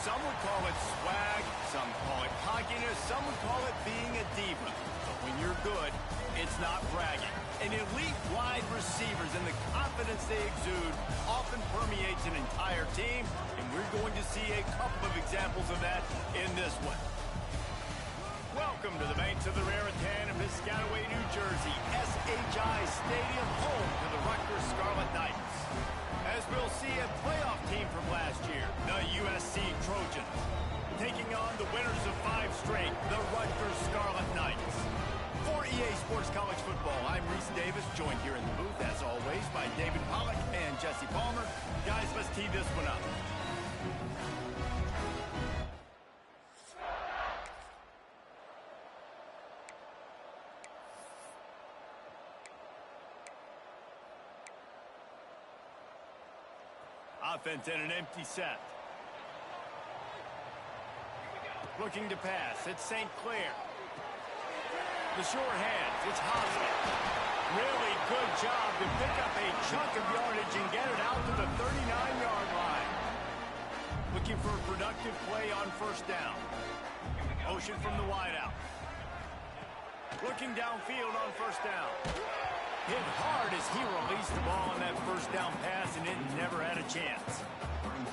Some would call it swag, some call it cockiness, some would call it being a diva. But when you're good, it's not bragging. And elite wide receivers and the confidence they exude often permeates an entire team, and we're going to see a couple of examples of that in this one. Welcome to the banks of the Raritan in Piscataway, New Jersey, SHI Stadium, home to the Rutgers Scarlet Knights. As we'll see a playoff team from last year, the USC Trojans, taking on the winners of 5 straight, the Rutgers Scarlet Knights. For EA Sports College Football, I'm Reese Davis, joined here in the booth, as always, by David Pollack and Jesse Palmer. Guys, let's tee this one up. Offense in an empty set. Looking to pass, it's St. Clair. The sure hands, it's Hosmer. Really good job to pick up a chunk of yardage and get it out to the 39-yard line. Looking for a productive play on first down. Motion from the wideout. Looking downfield on first down. Hit hard as he released the ball on that first down pass, and it never had a chance.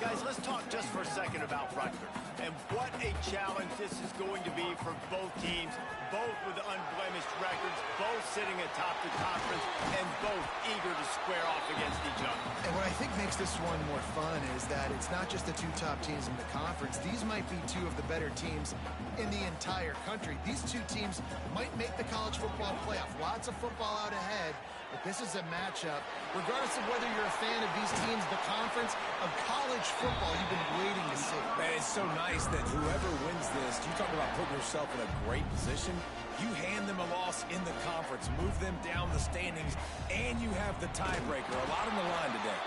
Guys, let's talk just for a second about Rutgers. And what a challenge this is going to be for both teams, both with unblemished records, both sitting atop the conference, and both eager to square off against each other. And what I think makes this one more fun is that it's not just the 2 top teams in the conference. These might be 2 of the better teams in the entire country. These 2 teams might make the college football playoff. Lots of football out ahead, but this is a matchup, regardless of whether you're a fan of these teams, the conference, of college football you've been waiting to see. Man, it's so nice that whoever wins this, you talk about putting yourself in a great position, you hand them a loss in the conference, move them down the standings, and you have the tiebreaker. A lot on the line today.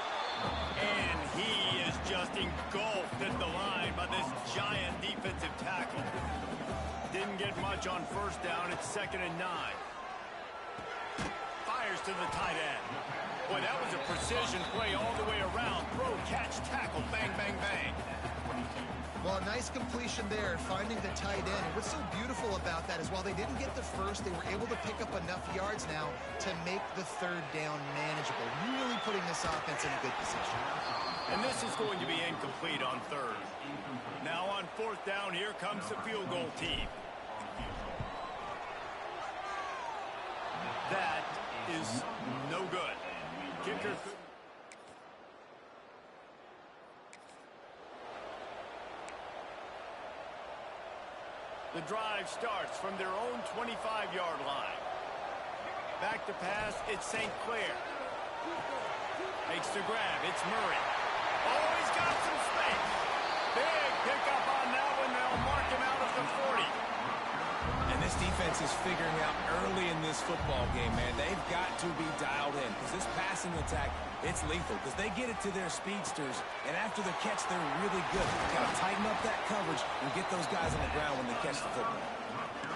And he is just engulfed at the line by this giant defensive tackle. Didn't get much on first down. It's 2nd and 9. Fires to the tight end. Boy, that was a precision play all the way around. Throw, catch, tackle, bang, bang, bang. Well, a nice completion there, finding the tight end. And what's so beautiful about that is while they didn't get the first, they were able to pick up enough yards now to make the 3rd down manageable. Really putting this offense in a good position. And this is going to be incomplete on 3rd. Now on 4th down, here comes the field goal team. That is no good. Kicker. The drive starts from their own 25-yard line. Back to pass, it's St. Clair. Makes the grab, it's Murray. Oh, he's got some space. Big pickup on that one. They'll mark him out at the 40. And this defense is figuring out early in this football game, man. They've got to be dialed in because this passing attack, it's lethal because they get it to their speedsters, and after the catch, they're really good. Got to tighten up that coverage and get those guys on the ground when they catch the football.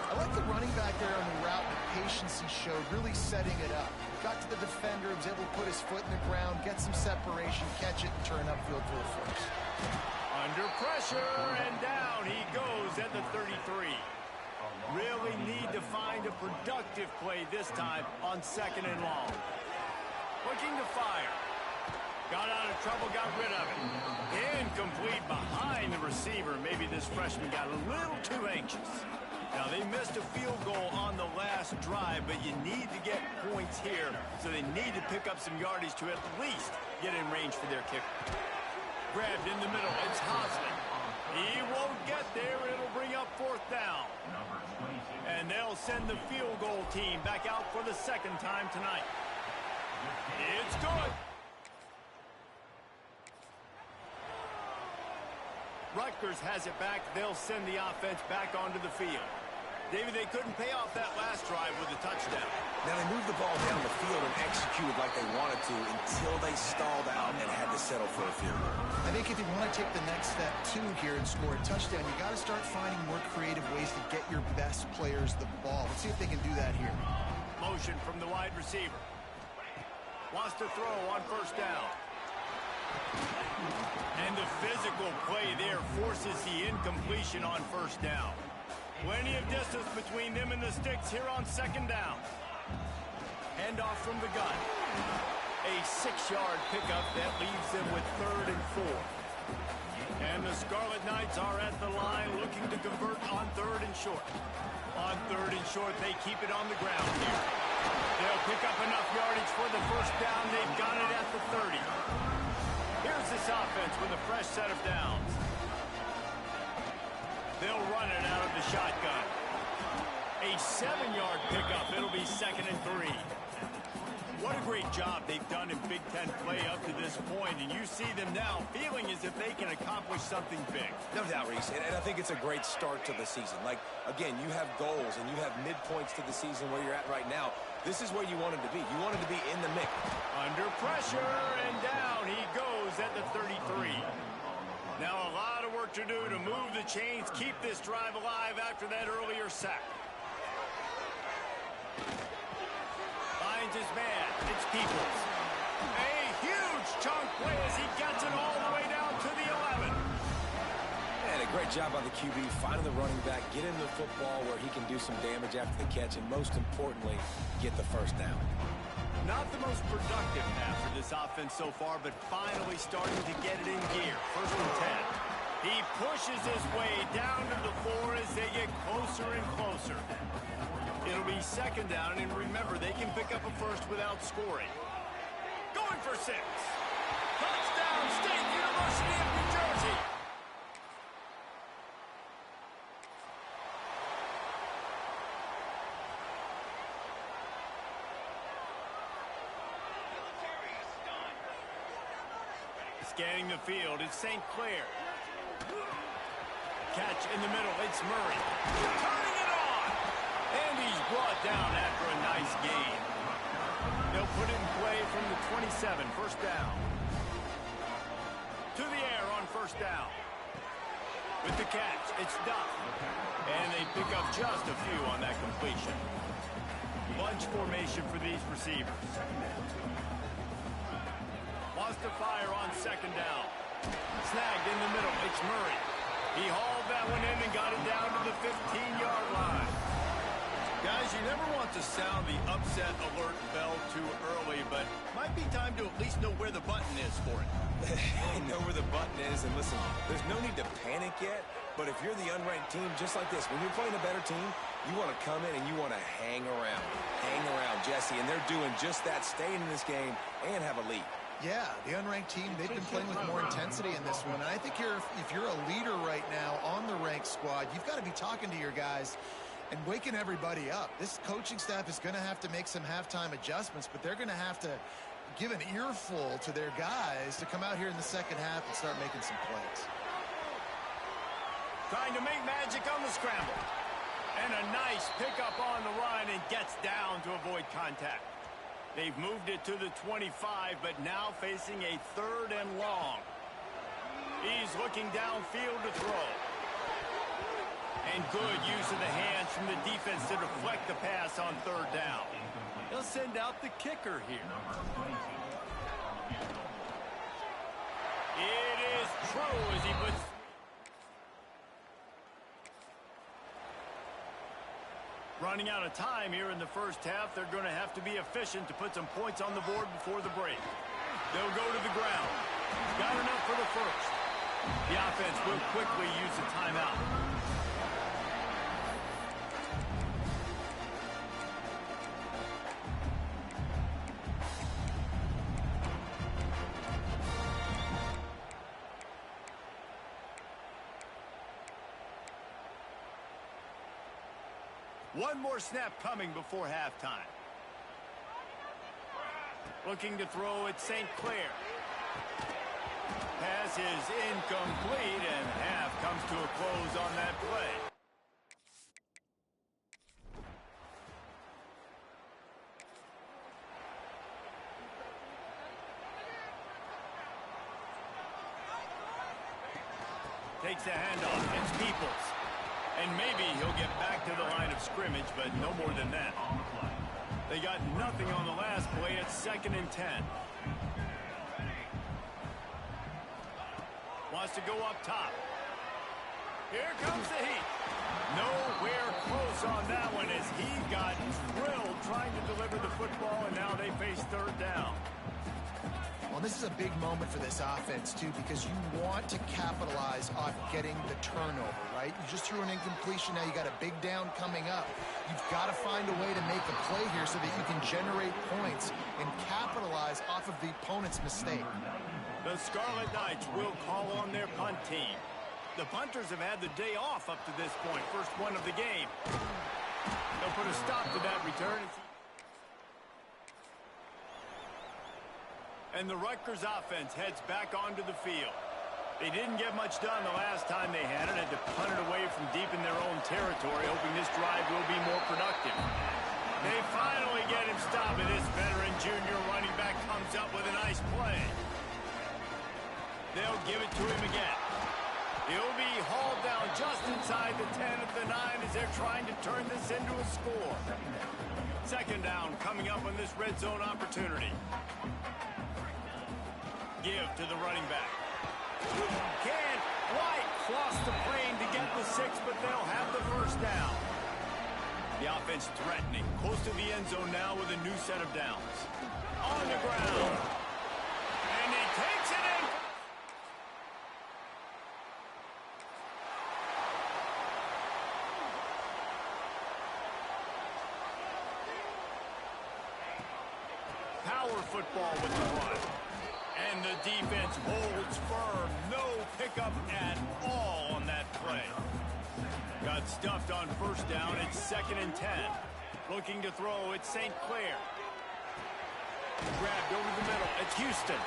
I like the running back there on the route and the patience he showed, really setting it up. Got to the defender, was able to put his foot in the ground, get some separation, catch it, and turn upfield for the first. Under pressure, and down he goes at the 33. Really need to find a productive play this time on 2nd and long. Looking to fire. Got out of trouble, got rid of it. Incomplete behind the receiver. Maybe this freshman got a little too anxious. Now, they missed a field goal on the last drive, but you need to get points here, so they need to pick up some yardage to at least get in range for their kicker. Grabbed in the middle. It's Hosley. He won't get there. It'll bring up 4th down. And they'll send the field goal team back out for the 2nd time tonight. It's good. Rutgers has it back. They'll send the offense back onto the field. David, they couldn't pay off that last drive with a touchdown. Now, they moved the ball down the field and executed like they wanted to until they stalled out and had to settle for a field goal. I think if you want to take the next step, too, here and score a touchdown, you got to start finding more creative ways to get your best players the ball. Let's see if they can do that here. Motion from the wide receiver. Wants to throw on 1st down. And the physical play there forces the incompletion on 1st down. Plenty of distance between them and the sticks here on 2nd down. Handoff from the gun. A 6-yard pickup that leaves them with 3rd and 4. And the Scarlet Knights are at the line looking to convert on 3rd and short. On 3rd and short, they keep it on the ground here. They'll pick up enough yardage for the 1st down. They've got it at the 30. Here's this offense with a fresh set of downs. They'll run it out of the shotgun. A 7-yard pickup. It'll be 2nd and 3. What a great job they've done in Big Ten play up to this point, and you see them now feeling as if they can accomplish something big. No doubt, Reese, and I think it's a great start to the season. Like, again, you have goals and you have midpoints to the season where you're at right now. This is where you wanted to be. You wanted to be in the mix. Under pressure, and down he goes at the 33. Now a lot of work to do to move the chains, keep this drive alive after that earlier sack. Finds his man. It's Peoples. A huge chunk play as he gets it all the way down to the 11. And a great job by the QB, finding the running back, get him the football where he can do some damage after the catch, and most importantly, get the 1st down. Not the most productive half for this offense so far, but finally starting to get it in gear. 1st and 10. He pushes his way down to the 4 as they get closer and closer. It'll be 2nd down, and remember, they can pick up a 1st without scoring. Going for 6. Touchdown, State University of New Jersey. Scanning the field, it's St. Clair. Catch in the middle, it's Murray. Turning it on! And he's brought down after a nice gain. They'll put it in play from the 27, 1st down. To the air on first down. With the catch, it's Duff. And they pick up just a few on that completion. Bunch formation for these receivers. Wants to fire on second down. Snagged in the middle. It's Murray. He hauled that one in and got it down to the 15-yard line. Guys, you never want to sound the upset alert bell too early, but might be time to at least know where the button is for it. Know where the button is, and listen, there's no need to panic yet, but if you're the unranked team, just like this, when you're playing a better team, you want to come in and you want to hang around. Hang around, Jesse, and they're doing just that, staying in this game and have a lead. Yeah, the unranked team, they've been playing with more intensity in this one. And I think if you're a leader right now on the ranked squad, you've got to be talking to your guys and waking everybody up. This coaching staff is going to have to make some halftime adjustments, but they're going to have to give an earful to their guys to come out here in the second half and start making some plays. Trying to make magic on the scramble. And a nice pickup on the run and gets down to avoid contact. They've moved it to the 25, but now facing a 3rd and long. He's looking downfield to throw. And good use of the hands from the defense to deflect the pass on 3rd down. He'll send out the kicker here. It is true as he puts... Running out of time here in the first half, they're going to have to be efficient to put some points on the board before the break. They'll go to the ground. Got enough for the first. The offense will quickly use the timeout. One more snap coming before halftime. Looking to throw at St. Clair. Pass is incomplete, and half comes to a close on that play. Takes the handoff. It's Peoples. And maybe he'll get back to the line of scrimmage, but no more than that. They got nothing on the last play. It's 2nd and 10. Wants to go up top. Here comes the heat. Nowhere close on that one as he got drilled trying to deliver the football, and now they face 3rd down. Well, this is a big moment for this offense, too, because you want to capitalize on getting the turnover, right? You just threw an incompletion. Now you got a big down coming up. You've got to find a way to make a play here so that you can generate points and capitalize off of the opponent's mistake. The Scarlet Knights will call on their punt team. The punters have had the day off up to this point. First one of the game. They'll put a stop to that return. And the Rutgers offense heads back onto the field. They didn't get much done the last time they had it. Had to punt it away from deep in their own territory, hoping this drive will be more productive. They finally get him stopped, and this veteran junior running back comes up with a nice play. They'll give it to him again. He'll be hauled down just inside the 10 at the 9 as they're trying to turn this into a score. 2nd down coming up on this red zone opportunity. Give to the running back. Can't quite cross the plane to get the 6, but they'll have the 1st down. The offense threatening. Close to the end zone now with a new set of downs. On the ground. And he takes it in. Power football with the run. And the defense holds firm. No pickup at all on that play. Got stuffed on 1st down. It's 2nd and 10. Looking to throw. It's St. Clair. Grabbed over the middle. It's Houston.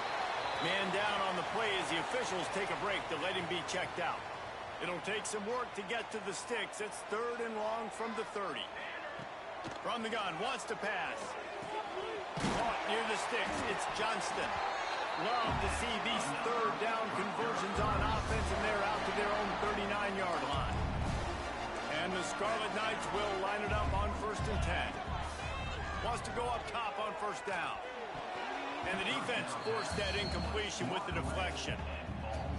Man down on the play as the officials take a break to let him be checked out. It'll take some work to get to the sticks. It's 3rd and long from the 30. From the gun. Wants to pass. Caught near the sticks. It's Johnston. Love to see these third down conversions on offense, and they're out to their own 39-yard line. And the Scarlet Knights will line it up on 1st and 10. Wants to go up top on 1st down. And the defense forced that incompletion with the deflection.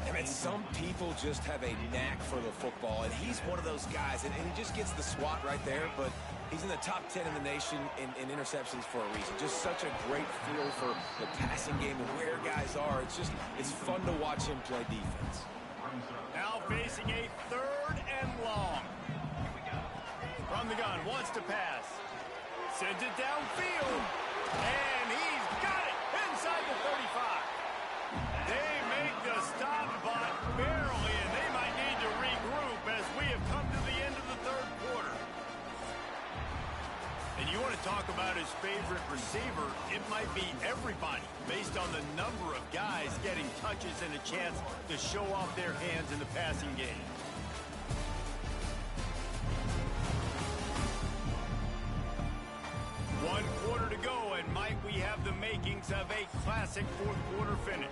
I mean, some people just have a knack for the football, and he's one of those guys, and he just gets the swat right there, but he's in the top 10 in the nation in interceptions for a reason. Just such a great feel for the passing game and where guys are. It's fun to watch him play defense. Now facing a 3rd and long. From the gun, wants to pass. Sends it downfield. And he's got it inside the 35. They make the stop, but barely, and they might need to regroup as we have come to the end of the 3rd quarter. And you want to talk about his favorite receiver, it might be everybody, based on the number of guys getting touches and a chance to show off their hands in the passing game. One quarter to go, and might we have the makings of a classic 4th quarter finish.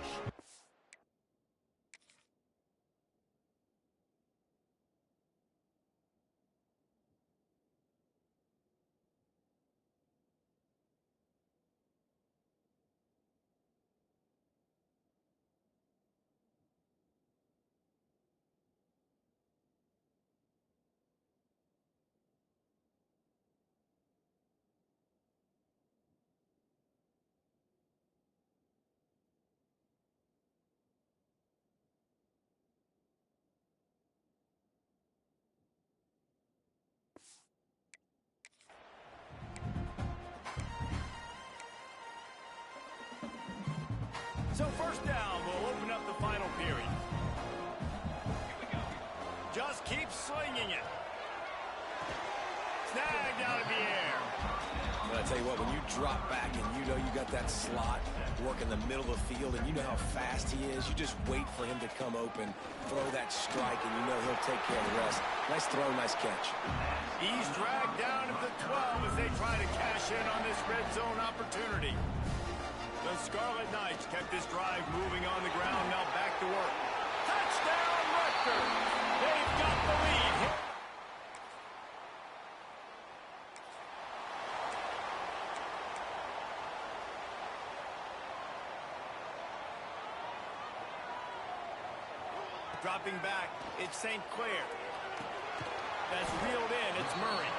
So 1st down will open up the final period. Just keep slinging it. Snagged out of the air. But I tell you what, when you drop back and you know you got that slot work in the middle of the field and you know how fast he is, you just wait for him to come open, throw that strike, and you know he'll take care of the rest. Nice throw, nice catch. He's dragged down at the 12 as they try to cash in on this red zone opportunity. The Scarlet Knights kept this drive moving on the ground. Now back to work. Touchdown, Rutgers! They've got the lead. Dropping back, it's St. Clair. That's reeled in, it's Murray.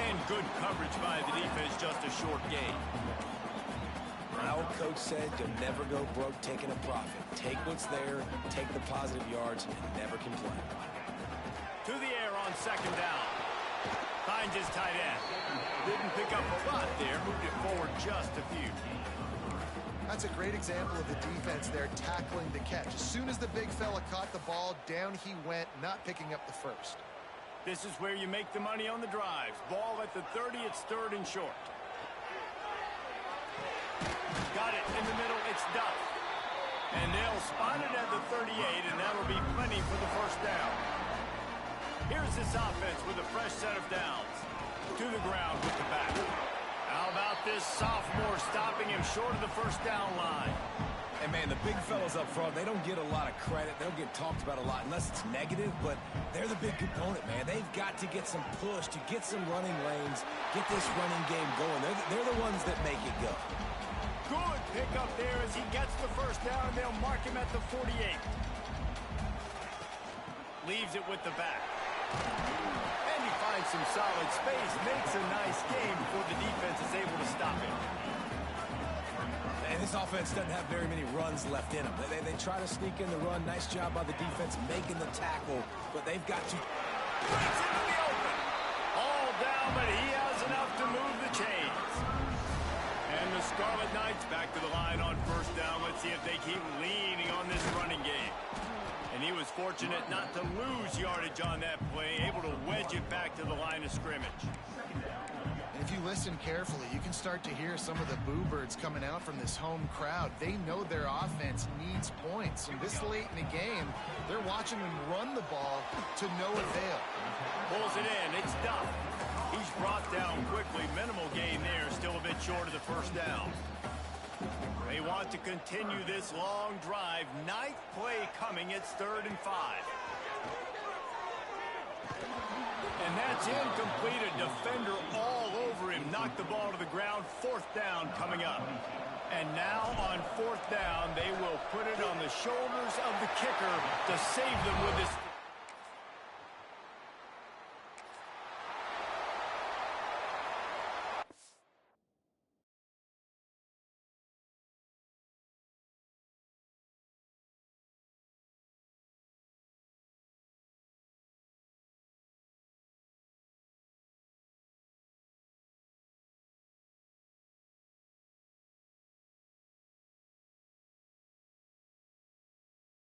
And good coverage by the defense, just a short gain. Our coach said you'll never go broke taking a profit. Take what's there, take the positive yards, and never complain. To the air on 2nd down. Finds his tight end. Didn't pick up a lot there, moved it forward just a few. That's a great example of the defense there tackling the catch. As soon as the big fella caught the ball, down he went, not picking up the first. This is where you make the money on the drives. Ball at the 30, it's 3rd and short. Got it in the middle, it's Duff. And they'll spot it at the 38, and that'll be plenty for the 1st down. Here's this offense with a fresh set of downs. To the ground with the back. How about this sophomore stopping him short of the 1st down line? And, man, the big fellas up front, they don't get a lot of credit. They don't get talked about a lot unless it's negative, but they're the big component, man. They've got to get some push, to get some running lanes, get this running game going. They're the ones that make it go. Good pickup there as he gets the 1st down. They'll mark him at the 48. Leaves it with the back. And he finds some solid space. Makes a nice game before the defense is able to stop him. And this offense doesn't have very many runs left in them. They try to sneak in the run. Nice job by the defense making the tackle, but they've got to... Breaks into the open. All down, but he has enough to move the chains. And the Scarlet Knights back to the line on 1st down. Let's see if they keep leaning on this running game. And he was fortunate not to lose yardage on that play, able to wedge it back to the line of scrimmage. And if you listen carefully, you can start to hear some of the boo birds coming out from this home crowd. They know their offense needs points. And this late in the game, they're watching them run the ball to no avail. Pulls it in. It's Duff. He's brought down quickly. Minimal gain there. Still a bit short of the 1st down. They want to continue this long drive. Ninth play coming. It's 3rd and 5. And that's incomplete. A defender all over him. Knocked the ball to the ground. 4th down coming up. And now on 4th down, they will put it on the shoulders of the kicker to save them with this